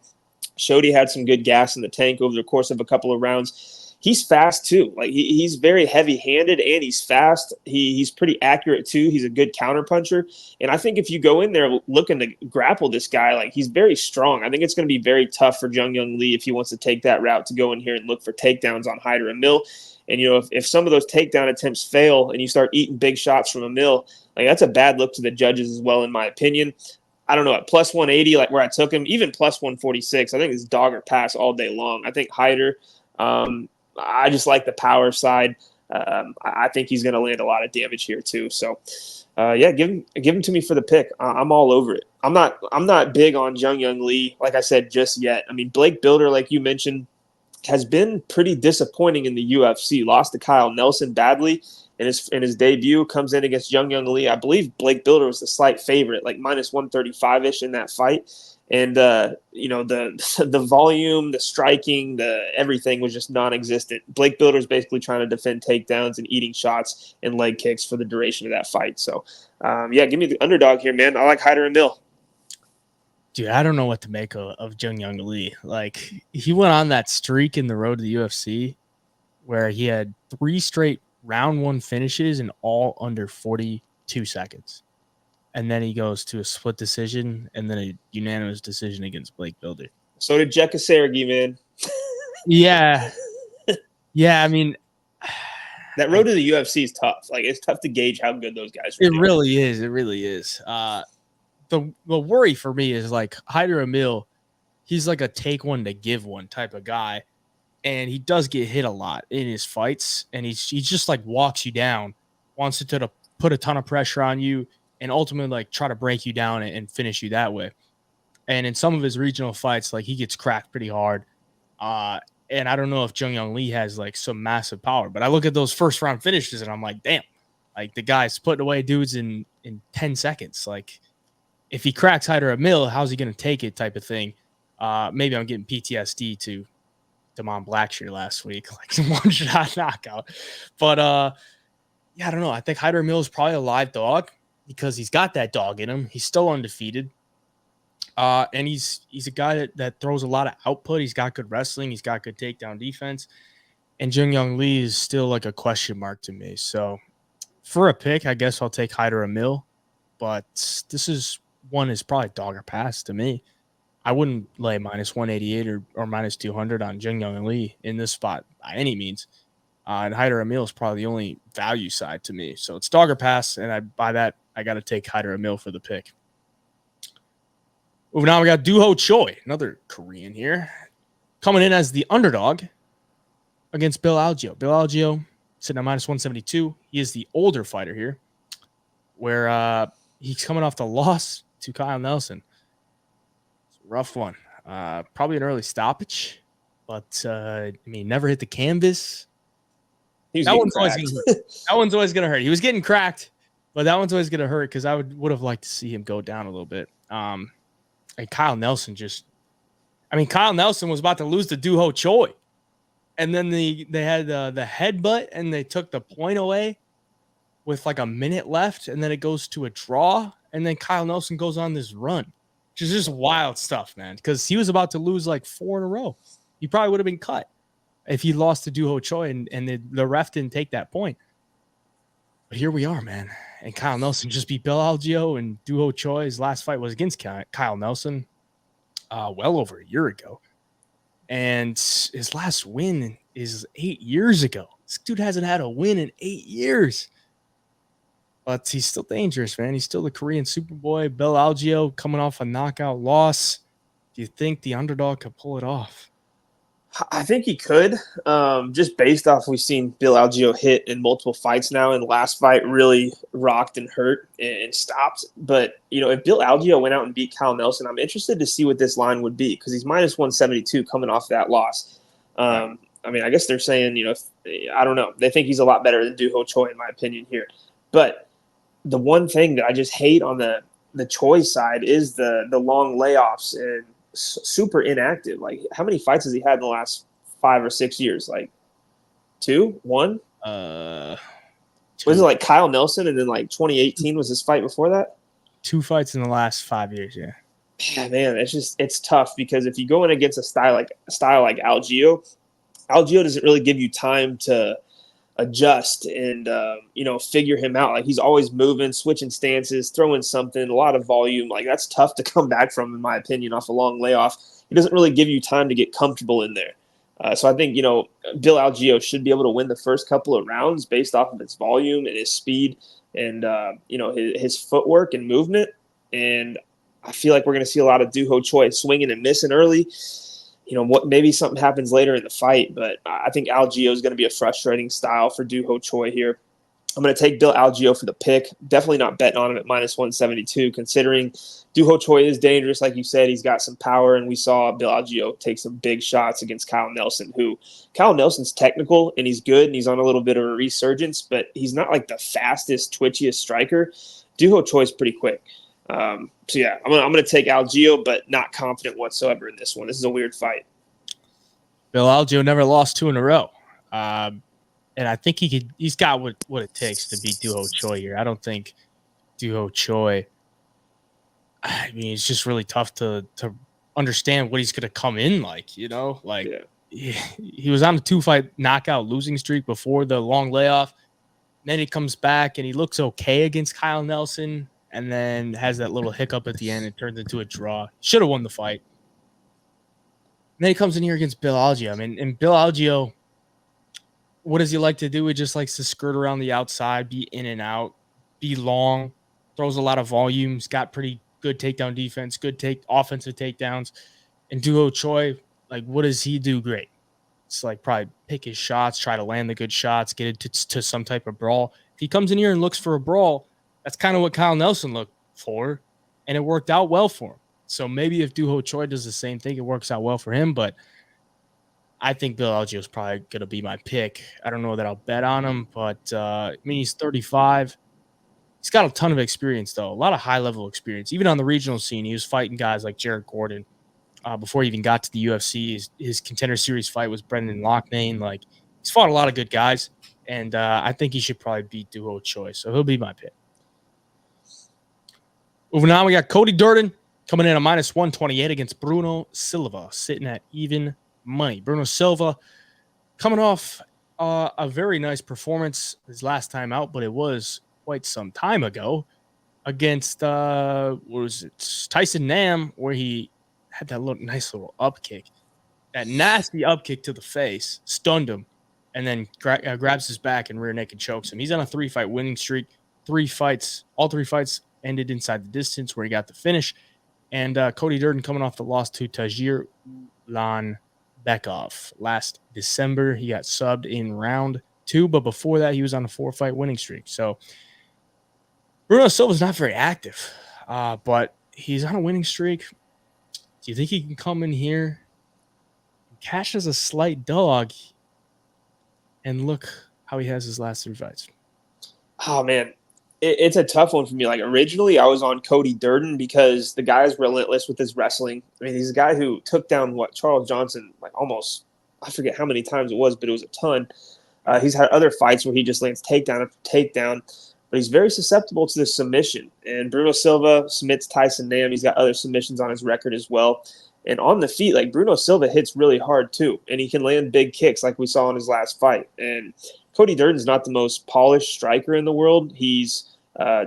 Showed he had some good gas in the tank over the course of a couple of rounds. he's fast too. Like he's very heavy-handed and he's fast. He's pretty accurate too. He's a good counterpuncher. And I think if you go in there looking to grapple this guy, like he's very strong. I think it's going to be very tough for Jung Young Lee if he wants to take that route to go in here and look for takedowns on Hyder Amil. And, if some of those takedown attempts fail and you start eating big shots from Amil, like that's a bad look to the judges as well, in my opinion. I don't know, at plus 180, like where I took him, even plus 146, I think it's dog or pass all day long. I think Hyder, I just like the power side. I think he's going to land a lot of damage here too. So, give him to me for the pick. I'm all over it. I'm not big on Jung Young Lee, like I said, just yet. I mean, Blake Bilder, like you mentioned, has been pretty disappointing in the UFC. Lost to Kyle Nelson badly in his debut. Comes in against Jung Young Lee. I believe Blake Bilder was the slight favorite, like minus 135-ish in that fight. And the volume, the striking, the everything was just non-existent. Blake Bilder's basically trying to defend takedowns and eating shots and leg kicks for the duration of that fight. So, give me the underdog here, man. I like Hyder Amil. Dude, I don't know what to make of Jung Young Lee. Like, he went on that streak in the road to the UFC where he had 3 straight round 1 finishes and all under 42 seconds. And then he goes to a split decision and then a unanimous decision against Blake Bilder. So did Jekka Sergi, man. Yeah. Yeah, I mean, that road to the UFC is tough. Like, it's tough to gauge how good those guys are. It really is. It really is. The worry for me is like Hyder Amil, he's like a take one to give one type of guy. And he does get hit a lot in his fights. And he just like walks you down, wants to put a ton of pressure on you, and ultimately like try to break you down and finish you that way. And in some of his regional fights, like he gets cracked pretty hard. And I don't know if Jung Young Lee has like some massive power, but I look at those first round finishes and I'm like, damn, like the guy's putting away dudes in 10 seconds. Like, if he cracks Hyder Amil, how's he going to take it type of thing? Maybe I'm getting PTSD to Damon Blackshear last week, like some one-shot knockout. But, I don't know. I think Hyder Amil is probably a live dog because he's got that dog in him. He's still undefeated. And he's a guy that throws a lot of output. He's got good wrestling. He's got good takedown defense. And Jung Young Lee is still like a question mark to me. So for a pick, I guess I'll take Hyder Amil. But this is probably dog or pass to me. I wouldn't lay minus 188 or minus 200 on Jung Young Lee in this spot by any means. And Hyder Amil is probably the only value side to me. So it's dog or pass, and by that, I got to take Hyder Amil for the pick. Moving on, we got Doo Ho Choi, another Korean here, coming in as the underdog against Bill Algeo. Bill Algeo sitting at minus 172. He is the older fighter here, where he's coming off the loss to Kyle Nelson. It's a rough one. Probably an early stoppage, but never hit the canvas. That one's always going to hurt. That one's always going to hurt. He was getting cracked, but that one's always going to hurt because I would have liked to see him go down a little bit. And Kyle Nelson Kyle Nelson was about to lose to Doo Ho Choi, and then they had the headbutt and they took the point away with like a minute left, and then it goes to a draw, and then Kyle Nelson goes on this run, which is just wild stuff, man, because he was about to lose like 4 in a row. He probably would have been cut if he lost to Doo Ho Choi and the ref didn't take that point. But here we are, man. And Kyle Nelson just beat Bill Algeo, and Doo Ho Choi's last fight was against Kyle Nelson well over a year ago. And his last win is 8 years ago. This dude hasn't had a win in 8 years. But he's still dangerous, man. He's still the Korean Superboy. Bill Algeo coming off a knockout loss. Do you think the underdog could pull it off? I think he could, just based off we've seen Bill Algeo hit in multiple fights now, and the last fight really rocked and hurt and stopped. But, if Bill Algeo went out and beat Kyle Nelson, I'm interested to see what this line would be because he's minus 172 coming off that loss. I guess they're saying, I don't know. They think he's a lot better than Doo Ho Choi, in my opinion, here. But the one thing that I just hate on the Choi side is the long layoffs and super inactive. Like, how many fights has he had in the last 5 or 6 years? Like 2, 1? 2. Was it like Kyle Nelson, and then like 2018 was his fight before that? 2 fights in the last 5 years, yeah. Yeah, man, it's tough because if you go in against a style like Algeo, Algeo doesn't really give you time to adjust and, figure him out. Like, he's always moving, switching stances, throwing something, a lot of volume. Like, that's tough to come back from, in my opinion, off a long layoff. He doesn't really give you time to get comfortable in there. So I think, Bill Algeo should be able to win the first couple of rounds based off of his volume and his speed and, his footwork and movement. And I feel like we're going to see a lot of Doo-Ho Choi swinging and missing early. Maybe something happens later in the fight, but I think Algeo is going to be a frustrating style for Doo-Ho Choi here. I'm going to take Bill Algeo for the pick. Definitely not betting on him at -172, considering Doo-Ho Choi is dangerous. Like you said, he's got some power, and we saw Bill Algeo take some big shots against Kyle Nelson, Kyle Nelson's technical, and he's good, and he's on a little bit of a resurgence, but he's not like the fastest, twitchiest striker. Doo-Ho Choi is pretty quick. I'm going to take Algeo, but not confident whatsoever in this one. This is a weird fight. Bill Algeo never lost 2 in a row. And I think he's got what it takes to beat Doo-Ho Choi here. I don't think Doo-Ho Choi, it's just really tough to understand what he's going to come in like, He was on a 2-fight knockout losing streak before the long layoff. Then he comes back and he looks okay against Kyle Nelson and then has that little hiccup at the end and turns into a draw. Should have won the fight. And then he comes in here against Bill Algeo. And Bill Algeo, what does he like to do? He just likes to skirt around the outside, be in and out, be long, throws a lot of volume. He's got pretty good takedown defense, good offensive takedowns. And Doo-Ho Choi, what does he do great? It's probably pick his shots, try to land the good shots, get it to some type of brawl. If he comes in here and looks for a brawl, that's kind of what Kyle Nelson looked for, and it worked out well for him. So maybe if Doo-Ho Choi does the same thing, it works out well for him, but I think Bill Algeo is probably going to be my pick. I don't know that I'll bet on him, but he's 35. He's got a ton of experience, though, a lot of high-level experience. Even on the regional scene, he was fighting guys like Jared Gordon before he even got to the UFC. His Contender Series fight was Brendan Loughnane. He's fought a lot of good guys, and I think he should probably beat Doo-Ho Choi, so he'll be my pick. Moving on, we got Cody Durden coming in at -128 against Bruno Silva, sitting at even money. Bruno Silva coming off a very nice performance his last time out, but it was quite some time ago against Tyson Nam, where he had that nice little up kick, that nasty up kick to the face, stunned him, and then grabs his back and rear naked chokes him. He's on a 3-fight winning streak. All 3 fights ended inside the distance where he got the finish. And Cody Durden coming off the loss to Tajir Ulanbekov last December. He got subbed in round 2, but before that, he was on a 4-fight winning streak. So Bruno Silva's not very active, but he's on a winning streak. Do you think he can come in here, cash as a slight dog, and look how he has his last 3 fights? Oh, man. It's a tough one for me. Originally, I was on Cody Durden because the guy is relentless with his wrestling. He's a guy who took down Charles Johnson almost, I forget how many times it was, but it was a ton. He's had other fights where he just lands takedown after takedown, but he's very susceptible to the submission. And Bruno Silva submits Tyson Nam. He's got other submissions on his record as well. And on the feet, Bruno Silva hits really hard too, and he can land big kicks like we saw in his last fight. And Cody Durden's not the most polished striker in the world. He's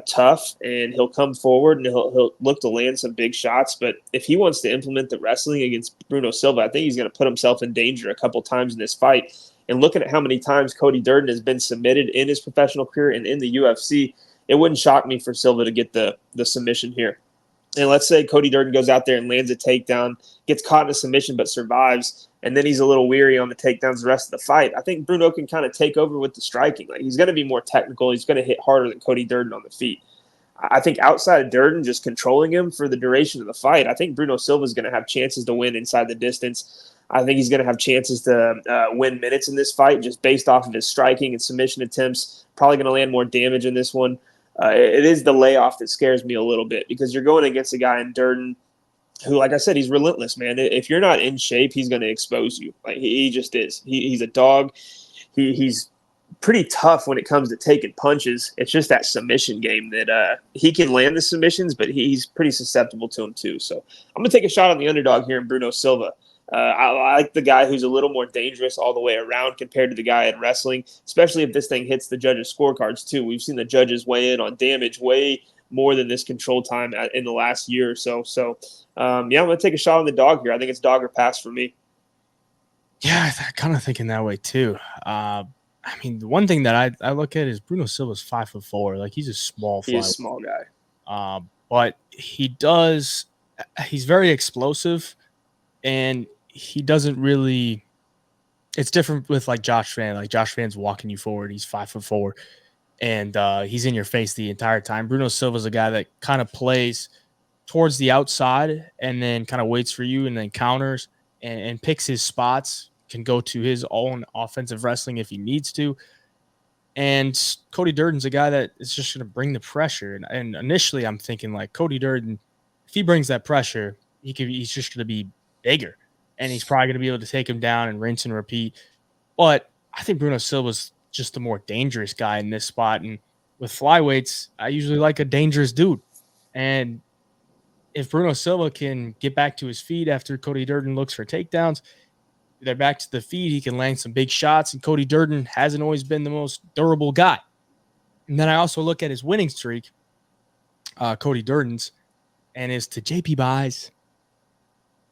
tough, and he'll come forward and he'll look to land some big shots. But if he wants to implement the wrestling against Bruno Silva, I think he's going to put himself in danger a couple times in this fight. And looking at how many times Cody Durden has been submitted in his professional career and in the UFC, it wouldn't shock me for Silva to get the submission here. And let's say Cody Durden goes out there and lands a takedown, gets caught in a submission but survives, and then he's a little weary on the takedowns the rest of the fight. I think Bruno can kind of take over with the striking. He's going to be more technical. He's going to hit harder than Cody Durden on the feet. I think outside of Durden just controlling him for the duration of the fight, I think Bruno Silva is going to have chances to win inside the distance. I think he's going to have chances to win minutes in this fight just based off of his striking and submission attempts. Probably going to land more damage in this one. It is the layoff that scares me a little bit because you're going against a guy in Durden who, like I said, he's relentless, man. If you're not in shape, he's going to expose you. He just is. He's a dog. He's pretty tough when it comes to taking punches. It's just that submission game that he can land the submissions, but he's pretty susceptible to them too. So I'm going to take a shot on the underdog here in Bruno Silva. I like the guy who's a little more dangerous all the way around compared to the guy in wrestling, especially if this thing hits the judges' scorecards too. We've seen the judges weigh in on damage way more than this control time in the last year or so. So, I'm going to take a shot on the dog here. I think it's dog or pass for me. Yeah, I'm kind of thinking that way too. I mean, the one thing that I look at is Bruno Silva's 5'4". Like, he's a small He is fly. a small guy. But he's very explosive, and he doesn't really. It's different with like Josh Fan. Like, Josh Fan's walking you forward. He's 5'4", and he's in your face the entire time. Bruno Silva's a guy that kind of plays towards the outside and then kind of waits for you and then counters and picks his spots, can go to his own offensive wrestling if he needs to. And Cody Durden's a guy that is just going to bring the pressure. And initially I'm thinking like Cody Durden, if he brings that pressure, he's just going to be bigger, and he's probably going to be able to take him down and rinse and repeat. But I think Bruno Silva's just the more dangerous guy in this spot. And with flyweights, I usually like a dangerous dude. And if Bruno Silva can get back to his feet after Cody Durden looks for takedowns, they're back to the feet, he can land some big shots, and Cody Durden hasn't always been the most durable guy. And then I also look at his winning streak, Cody Durden's, and is to JP Buys,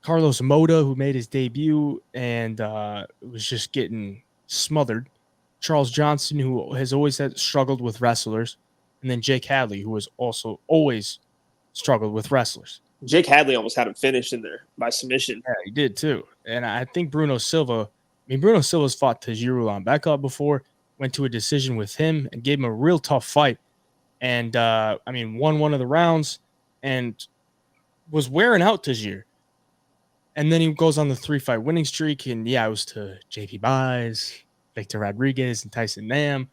Carlos Moda, who made his debut and was just getting smothered, Charles Johnson, who has always struggled with wrestlers, and then Jake Hadley, who has also always struggled with wrestlers. Jake Hadley almost had him finished in there by submission. Yeah, he did too. And I think Bruno Silva's fought Tajiru Lambeka before, went to a decision with him and gave him a real tough fight. And, won one of the rounds and was wearing out Tajir. And then he goes on the 3-fight winning streak. And, yeah, it was to JP Buys, Victor Rodriguez, and Tyson Nam,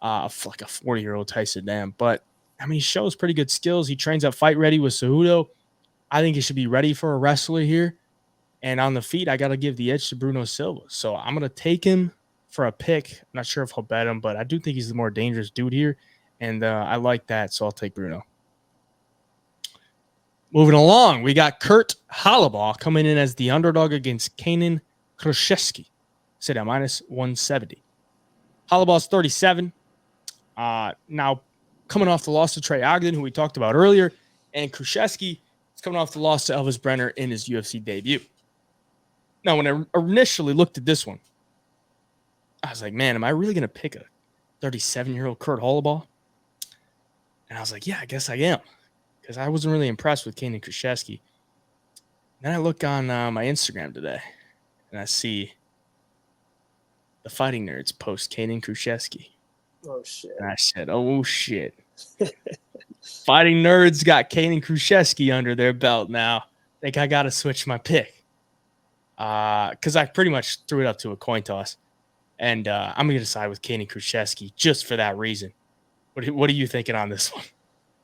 like a 40-year-old Tyson Nam. But, he shows pretty good skills. He trains at Fight Ready with Cejudo. I think he should be ready for a wrestler here. And on the feet, I got to give the edge to Bruno Silva. So I'm going to take him for a pick. I'm not sure if I'll bet him, but I do think he's the more dangerous dude here. And I like that, so I'll take Bruno. Moving along, we got Kurt Holobaugh coming in as the underdog against Kanan Kruschewsky. Sit at minus 170. Holobaugh's 37. Now, coming off the loss to Trey Ogden, who we talked about earlier, and Kruschewsky is coming off the loss to Elvis Brenner in his UFC debut. Now, when I initially looked at this one, I was like, man, am I really going to pick a 37-year-old Kurt Holobaugh? And I was like, yeah, I guess I am, because I wasn't really impressed with Kanan Kruschewsky. Then I look on my Instagram today, and I see the Fighting Nerds post Kanan Kruschewsky. Oh, shit. And I said, oh, shit. Fighting Nerds got Kanan Kruschewsky under their belt now. I think I got to switch my pick. Because I pretty much threw it up to a coin toss. And I'm going to decide with Kanan Kruschewsky just for that reason. What are you thinking on this one?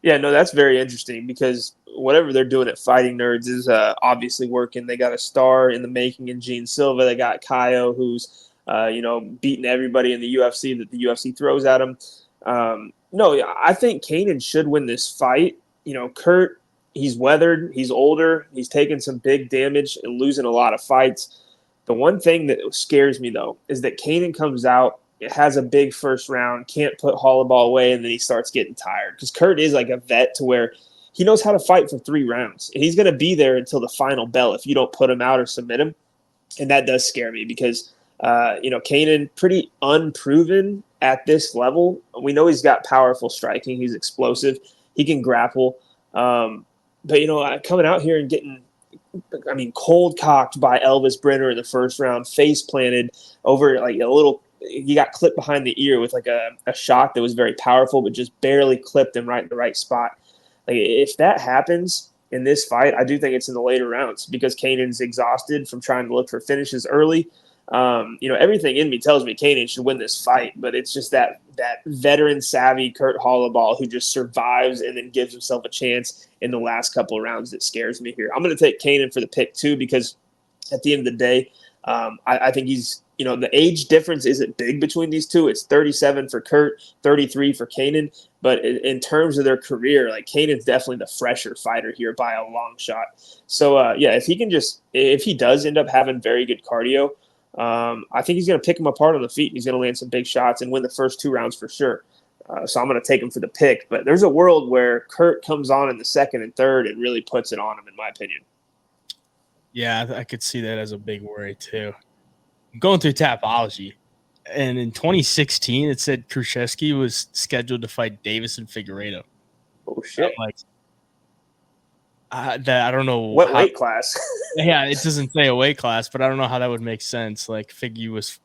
Yeah, no, that's very interesting because whatever they're doing at Fighting Nerds is obviously working. They got a star in the making in Gene Silva. They got Kaio, who's beating everybody in the UFC that the UFC throws at him. No, I think Kanan should win this fight. Kurt, he's weathered. He's older. He's taken some big damage and losing a lot of fights. The one thing that scares me, though, is that Kanan comes out, it has a big first round, can't put Holobaugh away, and then he starts getting tired. Because Kurt is like a vet to where he knows how to fight for 3 rounds. And he's going to be there until the final bell if you don't put him out or submit him. And that does scare me because, Kanan, pretty unproven at this level. We know he's got powerful striking. He's explosive. He can grapple. But coming out here and getting, cold cocked by Elvis Brenner in the first round, face planted over like a little, he got clipped behind the ear with like a shot that was very powerful, but just barely clipped him right in the right spot. Like, if that happens in this fight, I do think it's in the later rounds because Kanan's exhausted from trying to look for finishes early. Everything in me tells me Kanan should win this fight, but it's just that veteran savvy Kurt Holobaugh who just survives and then gives himself a chance in the last couple of rounds that scares me here. I'm going to take Kanan for the pick too, because at the end of the day, I think he's the age difference isn't big between these two. It's 37 for Kurt, 33 for Kanan. But in terms of their career, like Kanan's definitely the fresher fighter here by a long shot. So if he does end up having very good cardio, I think he's going to pick him apart on the feet. He's going to land some big shots and win the first 2 rounds for sure. So I'm going to take him for the pick. But there's a world where Kurt comes on in the second and third and really puts it on him, in my opinion. Yeah, I could see that as a big worry too. I'm going through Tapology, and in 2016, it said Kruschewsky was scheduled to fight Davison Figueiredo. Oh, shit. I don't know. What weight class? Yeah, it doesn't say a weight class, but I don't know how that would make sense. Like, it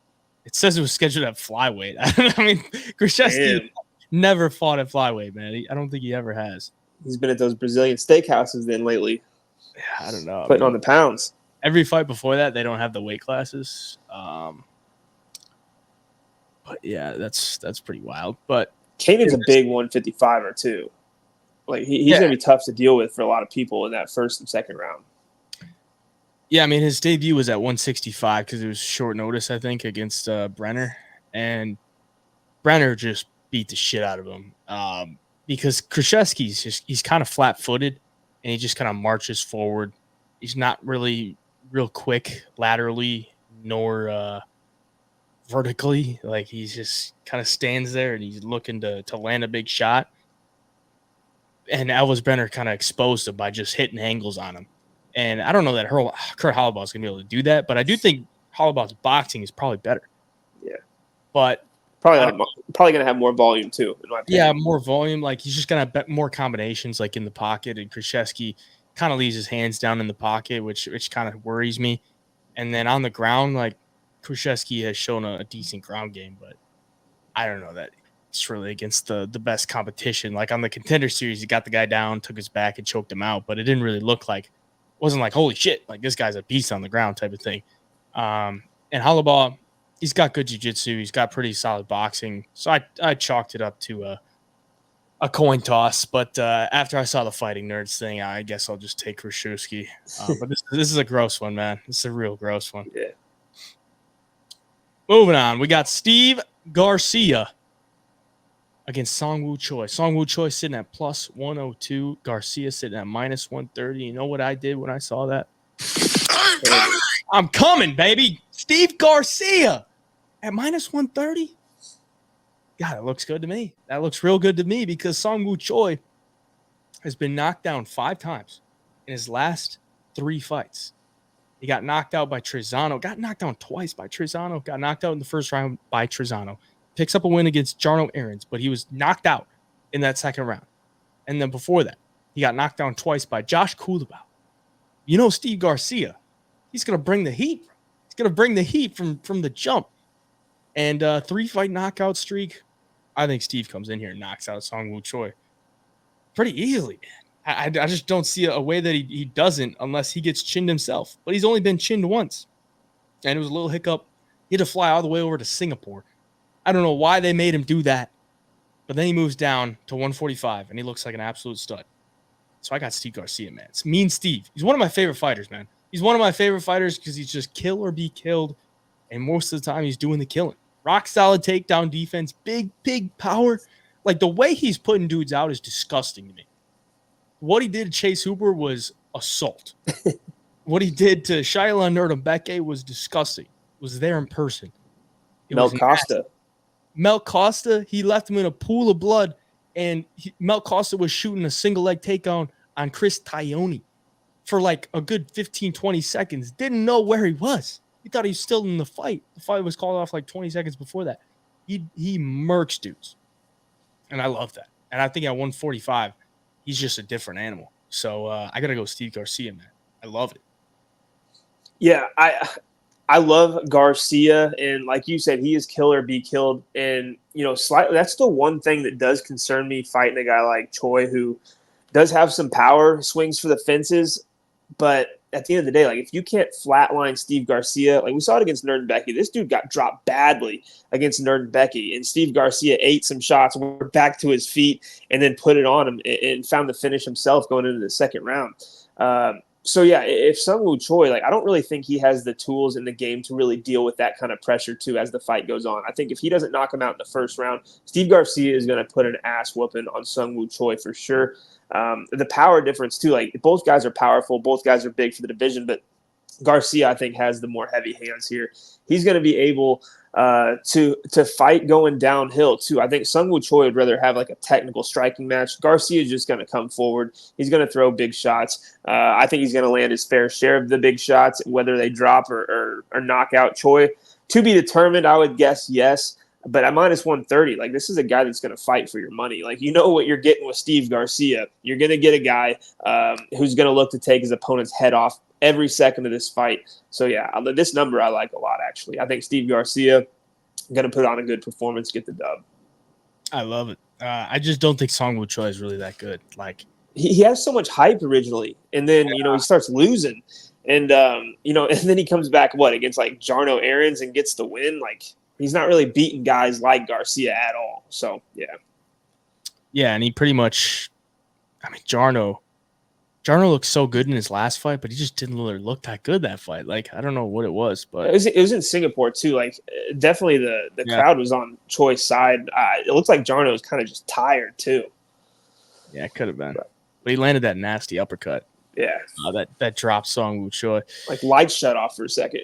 says it was scheduled at flyweight. I mean, Kruschewsky never fought at flyweight, man. I don't think he ever has. He's been at those Brazilian steakhouses then lately. Yeah, I don't know. Putting on the pounds. Every fight before that, they don't have the weight classes. But yeah, that's pretty wild. But Kanan's a big 155er too. Like he's gonna be tough to deal with for a lot of people in that first and second round. Yeah, I mean his debut was at 165 because it was short notice, I think, against Brenner, and Brenner just beat the shit out of him. Because Kruschewsky's he's kind of flat-footed, and he just kind of marches forward. He's not really real quick laterally nor vertically. Like he's just kind of stands there and he's looking to land a big shot. And Elvis Brenner kind of exposed him by just hitting angles on him. And I don't know that Kurt Holobaugh is going to be able to do that, but I do think Holobaugh's boxing is probably better. Yeah. But probably going to have more volume too, in my opinion. Yeah, more volume. Like he's just going to have more combinations like in the pocket, and Kruschewsky kind of leaves his hands down in the pocket, which kind of worries me. And then on the ground, like Kruschewsky has shown a decent ground game, but I don't know that it's really against the best competition. Like on the Contender Series, he got the guy down, took his back, and choked him out, but it didn't really look like, wasn't like, holy shit, like this guy's a beast on the ground type of thing. And Holobaugh, he's got good jiu-jitsu. He's got pretty solid boxing. So I chalked it up to a coin toss. But after I saw the Fighting Nerds thing, I guess I'll just take Kruschewsky. But this is a gross one, man. This is a real gross one. Yeah. Moving on. We got Steve Garcia against Songwoo Choi. Songwoo Choi sitting at plus 102. Garcia sitting at minus 130. You know what I did when I saw that? I'm coming, baby. Steve Garcia at minus 130. God, it looks good to me. That looks real good to me because Songwoo Choi has been knocked down 5 times in his last 3 fights. He got knocked out by Trezano. Got knocked down twice by Trezano. Got knocked out in the first round by Trezano. Picks up a win against Jarno Aarons, but he was knocked out in that second round. And then before that, he got knocked down twice by Josh Holobaugh. You know Steve Garcia. He's going to bring the heat. He's going to bring the heat from the jump. And 3-fight knockout streak. I think Steve comes in here and knocks out Songwoo Choi pretty easily, man. I just don't see a way that he doesn't unless he gets chinned himself. But he's only been chinned once. And it was a little hiccup. He had to fly all the way over to Singapore. I don't know why they made him do that. But then he moves down to 145, and he looks like an absolute stud. So I got Steve Garcia, man. It's Mean Steve. He's one of my favorite fighters, man. He's one of my favorite fighters because he's just kill or be killed. And most of the time, he's doing the killing. Rock solid takedown defense. Big power. Like, the way he's putting dudes out is disgusting to me. What he did to Chase Hooper was assault. What he did to Shaila Nurdembeke was disgusting. Was there in person. Mel Costa. Mel Costa, he left him in a pool of blood, and Mel Costa was shooting a single leg takedown on Chris Taioni for like a good 15, 20 seconds. Didn't know where he was. He thought he was still in the fight. The fight was called off like 20 seconds before that. He murks dudes, and I love that. And I think at 145, he's just a different animal. So I got to go Steve Garcia, man. I love it. Yeah, I love Garcia, and like you said, he is kill or be killed. And, slightly, that's the one thing that does concern me fighting a guy like Choi, who does have some power, swings for the fences. But at the end of the day, like, if you can't flatline Steve Garcia, like we saw it against Nurdembeke, this dude got dropped badly against Nurdembeke, and Steve Garcia ate some shots, went back to his feet, and then put it on him and found the finish himself going into the second round. So yeah, if Sungwoo Choi, like I don't really think he has the tools in the game to really deal with that kind of pressure too as the fight goes on. I think if he doesn't knock him out in the first round, Steve Garcia is going to put an ass whooping on Sungwoo Choi for sure. The power difference too, like both guys are powerful, both guys are big for the division, but Garcia, I think, has the more heavy hands here. He's going to be able to fight going downhill too. I think Sungwoo Choi would rather have like a technical striking match. Garcia is just going to come forward. He's going to throw big shots. I think he's going to land his fair share of the big shots, whether they drop or knock out Choi. To be determined, I would guess yes. But at minus 130, like this is a guy that's going to fight for your money. Like you know what you're getting with Steve Garcia. You're going to get a guy who's going to look to take his opponent's head off every second of this fight. So yeah, this number I like a lot actually. I think Steve Garcia going to put on a good performance, get the dub. I love it. I just don't think Sungwoo Choi is really that good. Like he has so much hype originally, and then he starts losing, and and then he comes back against like Jarno Aarons and gets the win. Like he's not really beating guys like Garcia at all. So yeah, and he pretty much, I mean, Jarno looked so good in his last fight, but he just didn't really look that good that fight. Like I don't know what it was, but it was in Singapore too. Like definitely the crowd was on Choi's side. It looks like Jarno was kind of just tired too. Yeah, it could have been, but he landed that nasty uppercut. Yeah, that dropped Sungwoo Choi. Like lights shut off for a second.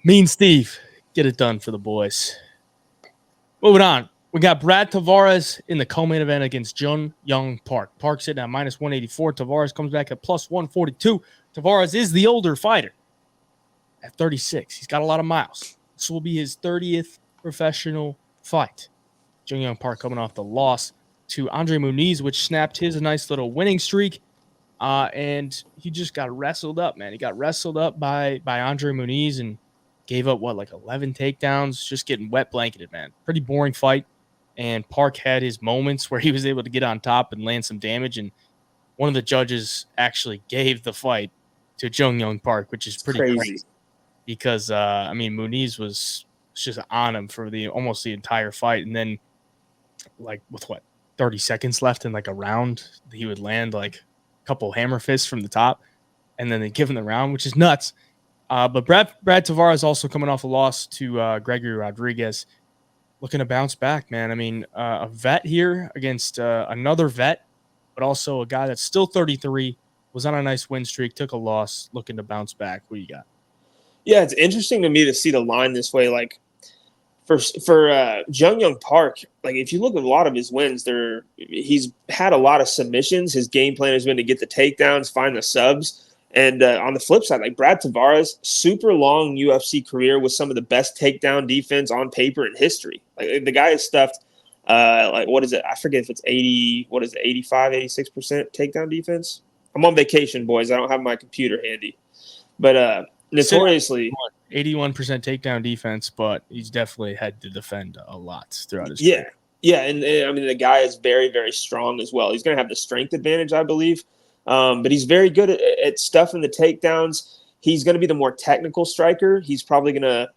Mean Steve, get it done for the boys. Moving on. We got Brad Tavares in the co-main event against Jung Young Park. Park sitting at minus 184. Tavares comes back at plus 142. Tavares is the older fighter at 36. He's got a lot of miles. This will be his 30th professional fight. Jung Young Park coming off the loss to Andre Muniz, which snapped his nice little winning streak. And he just got wrestled up, man. He got wrestled up by Andre Muniz and gave up, 11 takedowns, just getting wet blanketed, man. Pretty boring fight. And Park had his moments where he was able to get on top and land some damage. And one of the judges actually gave the fight to Jung Young Park, which is pretty crazy. Because, Muniz was just on him for almost the entire fight. And then, with 30 seconds left in, a round, he would land, a couple hammer fists from the top. And then they give him the round, which is nuts. But Brad Tavares also coming off a loss to Gregory Rodriguez. Looking to bounce back, man. I mean, a vet here against another vet, but also a guy that's still 33, was on a nice win streak, took a loss, looking to bounce back. What do you got? Yeah, it's interesting to me to see the line this way. Like for Jung Young Park, like if you look at a lot of his wins, he's had a lot of submissions. His game plan has been to get the takedowns, find the subs. And on the flip side, like Brad Tavares, super long UFC career with some of the best takedown defense on paper in history. Like the guy is stuffed, what is it? I forget if it's 85, 86% takedown defense? I'm on vacation, boys. I don't have my computer handy. But notoriously 81% takedown defense, but he's definitely had to defend a lot throughout his career. Yeah, and I mean the guy is very, very strong as well. He's going to have the strength advantage, I believe. But he's very good at stuffing the takedowns. He's going to be the more technical striker. He's probably going to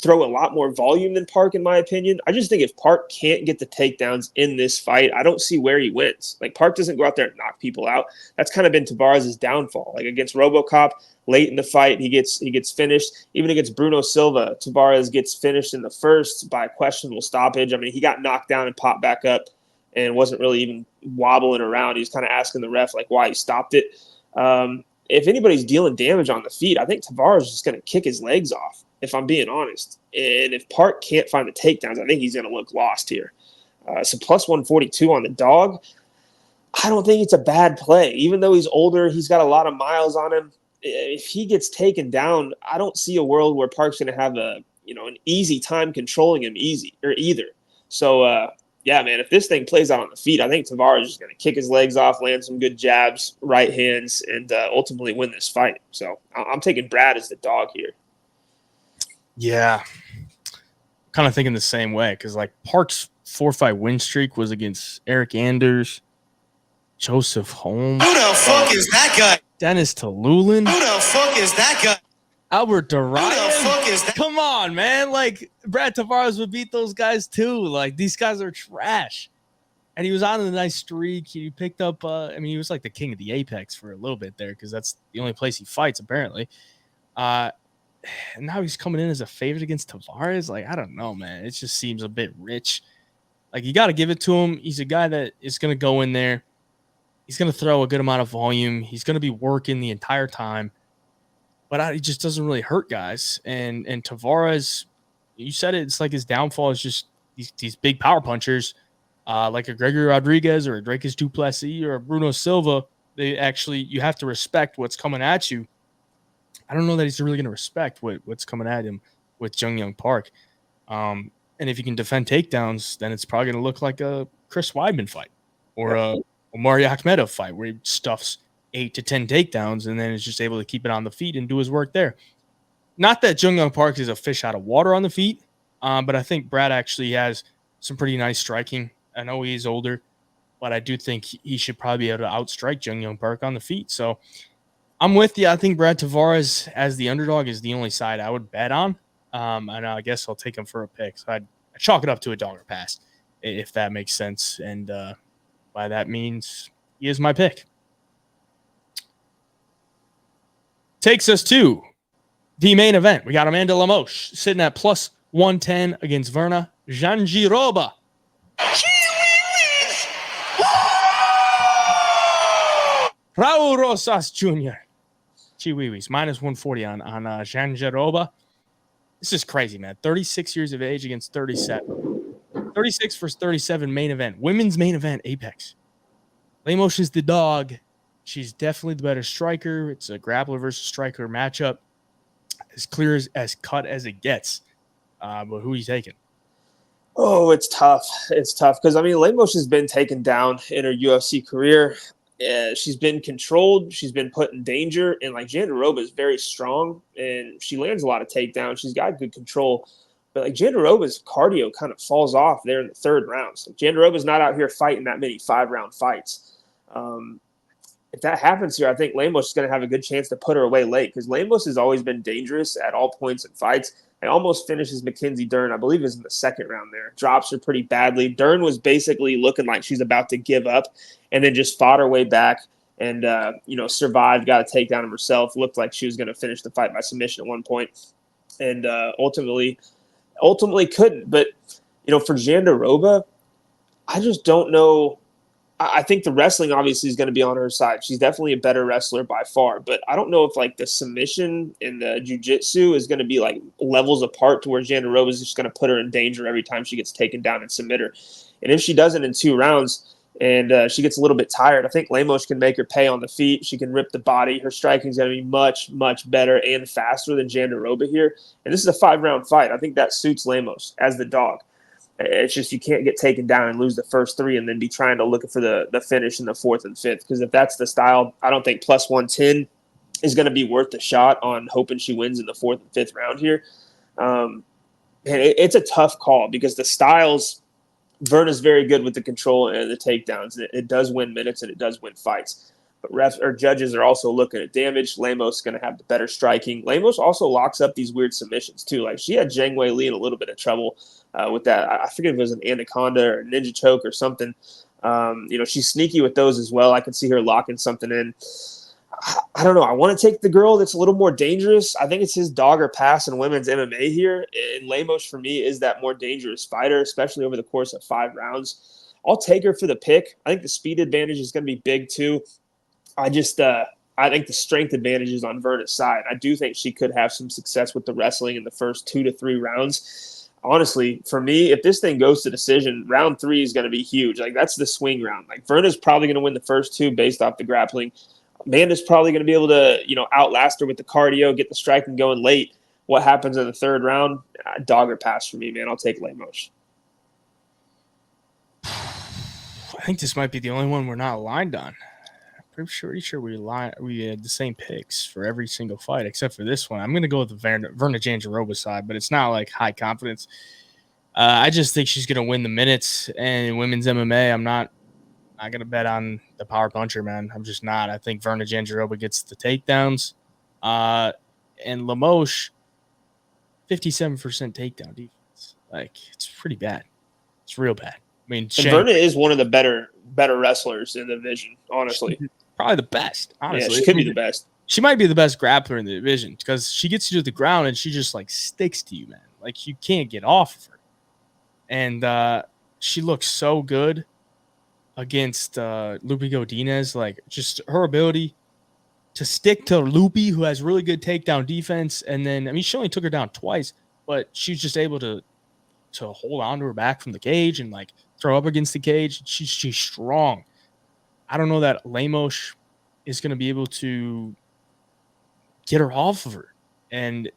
throw a lot more volume than Park, in my opinion. I just think if Park can't get the takedowns in this fight, I don't see where he wins. Like Park doesn't go out there and knock people out. That's kind of been Tavares' downfall. Like against RoboCop, late in the fight, he gets finished. Even against Bruno Silva, Tavares gets finished in the first by a questionable stoppage. I mean, he got knocked down and popped back up and wasn't really even wobbling around. He was kind of asking the ref why he stopped it. If anybody's dealing damage on the feet, I think Tavares is just going to kick his legs off, if I'm being honest. And if Park can't find the takedowns, I think he's going to look lost here. So plus 142 on the dog, I don't think it's a bad play. Even though he's older, he's got a lot of miles on him. If he gets taken down, I don't see a world where Park's going to have an easy time controlling him either. So, yeah, man, if this thing plays out on the feet, I think Tavares is going to kick his legs off, land some good jabs, right hands, and ultimately win this fight. So I'm taking Brad as the dog here. Yeah. Kind of thinking the same way because, Park's 4-fight win streak was against Eric Anders, Joseph Holmes. Who the fuck is that guy? Dennis Talulin. Who the fuck is that guy? Albert Durayan. Who the fuck is that? Come on, man. Brad Tavares would beat those guys too. These guys are trash. And he was on a nice streak. He picked up, he was like the king of the Apex for a little bit there because that's the only place he fights, apparently. And now he's coming in as a favorite against Tavares. Like, I don't know, man. It just seems a bit rich. Like, you got to give it to him. He's a guy that is going to go in there. He's going to throw a good amount of volume. He's going to be working the entire time. But he just doesn't really hurt guys. And Tavares, you said it, it's like his downfall is just these big power punchers. Like a Gregory Rodriguez or a Dracus Duplessis or a Bruno Silva, you have to respect what's coming at you. I don't know that he's really going to respect what's coming at him with Jung Young Park. And if you can defend takedowns, then it's probably going to look like a Chris Weidman fight or a Omari Akhmedov fight where he stuffs 8 to 10 takedowns and then is just able to keep it on the feet and do his work there. Not that Jung Young Park is a fish out of water on the feet, but I think Brad actually has some pretty nice striking. I know he's older, but I do think he should probably be able to outstrike Jung Young Park on the feet. So I'm with you. I think Brad Tavares as the underdog is the only side I would bet on. And I guess I'll take him for a pick. So I'd chalk it up to a dog or pass, if that makes sense. And by that means he is my pick. Takes us to the main event. We got Amanda Lemos sitting at plus 110 against Verna Jandiroba. Raul Rosas Jr. Chihuihuis, minus 140 on Jandiroba. This is crazy, man. 36 years of age against 37. 36 versus 37 main event. Women's main event, Apex. Lemos is the dog. She's definitely the better striker. It's a grappler versus striker matchup. As clear as cut as it gets. But who are you taking? Oh, it's tough. It's tough because, Lemos has been taken down in her UFC career. She's been controlled. She's been put in danger. And, Jandiroba is very strong, and she lands a lot of takedowns. She's got good control. But, Jandiroba's cardio kind of falls off there in the third round. So Jandiroba's not out here fighting that many 5-round fights. If that happens here, I think Lemos is going to have a good chance to put her away late because Lemos has always been dangerous at all points in fights. And almost finishes Mackenzie Dern, I believe, is in the second round there. Drops her pretty badly. Dern was basically looking like she's about to give up and then just fought her way back and, survived, got a takedown of herself. Looked like she was going to finish the fight by submission at one point and ultimately couldn't. But, for Jandiroba, I just don't know. I think the wrestling obviously is going to be on her side. She's definitely a better wrestler by far, but I don't know if the submission and the jiu-jitsu is going to be levels apart to where Jandiroba is just going to put her in danger every time she gets taken down and submit her. And if she doesn't in 2 rounds and she gets a little bit tired, I think Lemos can make her pay on the feet. She can rip the body. Her striking is going to be much, much better and faster than Jandiroba here. And this is a 5-round fight. I think that suits Lemos as the dog. It's just you can't get taken down and lose the first 3 and then be trying to look for the finish in the 4th and 5th. Because if that's the style, I don't think plus 110 is going to be worth the shot on hoping she wins in the 4th and 5th round here. And it's a tough call because the styles, Verna's very good with the control and the takedowns. And it does win minutes and it does win fights. But refs or judges are also looking at damage. Lemos is going to have the better striking. Lemos also locks up these weird submissions too. She had Zhang Wei Li in a little bit of trouble with that. I forget if it was an anaconda or a ninja choke or something. She's sneaky with those as well. I can see her locking something in. I don't know. I want to take the girl that's a little more dangerous. I think it's his dog or pass in women's MMA here. And Lemos, for me, is that more dangerous fighter, especially over the course of 5 rounds. I'll take her for the pick. I think the speed advantage is going to be big too. I think the strength advantage is on Verna's side. I do think she could have some success with the wrestling in the first 2 to 3 rounds. Honestly, for me, if this thing goes to decision, round 3 is going to be huge. That's the swing round. Verna's probably going to win the first 2 based off the grappling. Amanda's probably going to be able to, outlast her with the cardio, get the striking going late. What happens in the 3rd round? Dog or pass for me, man. I'll take Lemos. I think this might be the only one we're not aligned on. Pretty sure we had the same picks for every single fight except for this one. I'm going to go with the Verna Jandiroba side, but it's not high confidence. I just think she's going to win the minutes. And in women's MMA, I'm not going to bet on the power puncher, man. I'm just not. I think Verna Jandiroba gets the takedowns. And Lemos, 57% takedown defense. It's pretty bad. It's real bad. mean, And Shane, Verna is one of the better wrestlers in the division, honestly. probably the best, honestly. Yeah, she could be the best. She might be the best grappler in the division because she gets you to the ground and she just like sticks to you, man. Like you can't get off of her. And she looks so good against Lupi Godinez. Like just her ability to stick to Lupi, who has really good takedown defense. And then, I mean, she only took her down twice, but she was just able to hold on to her back from the cage and like throw up against the cage. She's strong. I don't know that Lemos is going to be able to get her off of her. And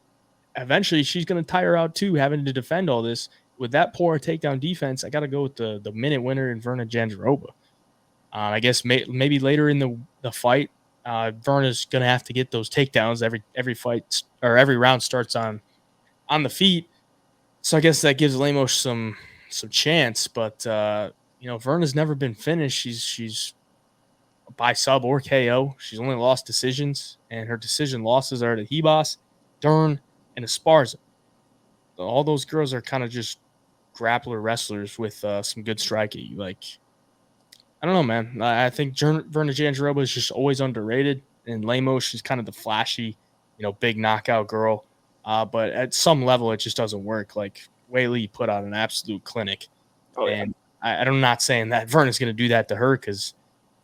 eventually she's going to tire out too, having to defend all this. With that poor takedown defense, I got to go with the minute winner in Verna Jandiroba. I guess maybe later in the fight, Verna's going to have to get those takedowns. Every fight or every round starts on the feet. So I guess that gives Lemos some chance. But, Verna's never been finished. She's by sub or KO. She's only lost decisions, and her decision losses are to Hebos, Durden, and Esparza. All those girls are kind of just grappler wrestlers with some good striking. Like, I don't know, man. I think Verna Jandiroba is just always underrated, and Lemos, she's kind of the flashy, big knockout girl. But at some level, it just doesn't work. Like, Weili put out an absolute clinic. Oh, yeah. And I'm not saying that Verna's going to do that to her because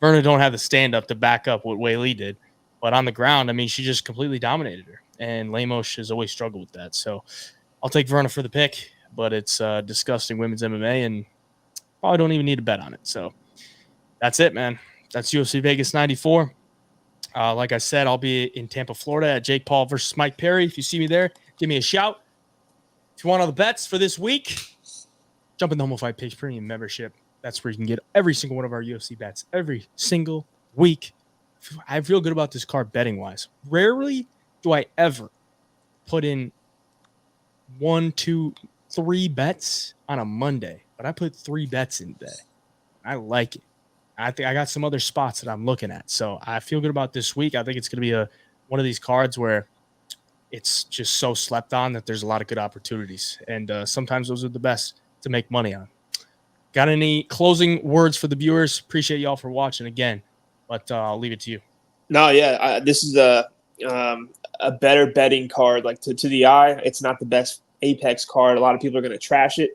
Verna don't have the stand-up to back up what Weili did. But on the ground, I mean, she just completely dominated her. And Lemos has always struggled with that. So I'll take Verna for the pick, but it's disgusting women's MMA, and probably don't even need to bet on it. So that's it, man. That's UFC Vegas 94. Like I said, I'll be in Tampa, Florida at Jake Paul versus Mike Perry. If you see me there, give me a shout. If you want all the bets for this week, jump in the Homo Fight Picks Premium membership. That's where you can get every single one of our UFC bets every single week. I feel good about this card betting-wise. Rarely do I ever put in 1, 2, 3 bets on a Monday, but I put 3 bets in today. I like it. I think I got some other spots that I'm looking at. So I feel good about this week. I think it's going to be one of these cards where it's just so slept on that there's a lot of good opportunities. And sometimes those are the best to make money on. Got any closing words for the viewers? Appreciate y'all for watching again, but I'll leave it to you. No, yeah, this is a better betting card. Like to the eye, it's not the best Apex card. A lot of people are going to trash it.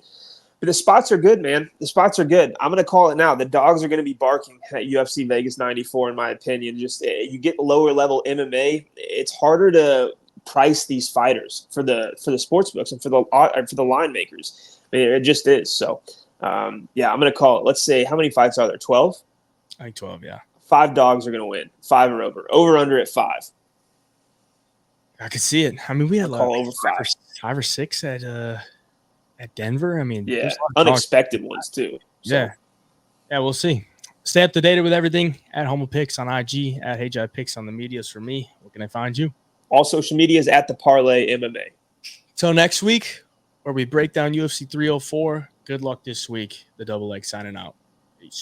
But the spots are good, man. The spots are good. I'm going to call it now. The dogs are going to be barking at UFC Vegas 94, in my opinion. Just you get lower level MMA, it's harder to price these fighters for the sports books and for the line makers. I mean, it just is. So, I'm going to call it. Let's say, how many fights are there? 12? I think 12, yeah. 5 dogs are going to win. 5 or over. Over under at 5. I could see it. I mean, we had over 5 or 6 at Denver. I mean, yeah, unexpected ones too. So. Yeah, we'll see. Stay up to date with everything at Homo Picks on IG, at HeyJai Picks on the medias for me. Where can I find you? All social medias at the Parlay MMA. Till next week, where we break down UFC 304. Good luck this week. The Double Leg signing out. Peace.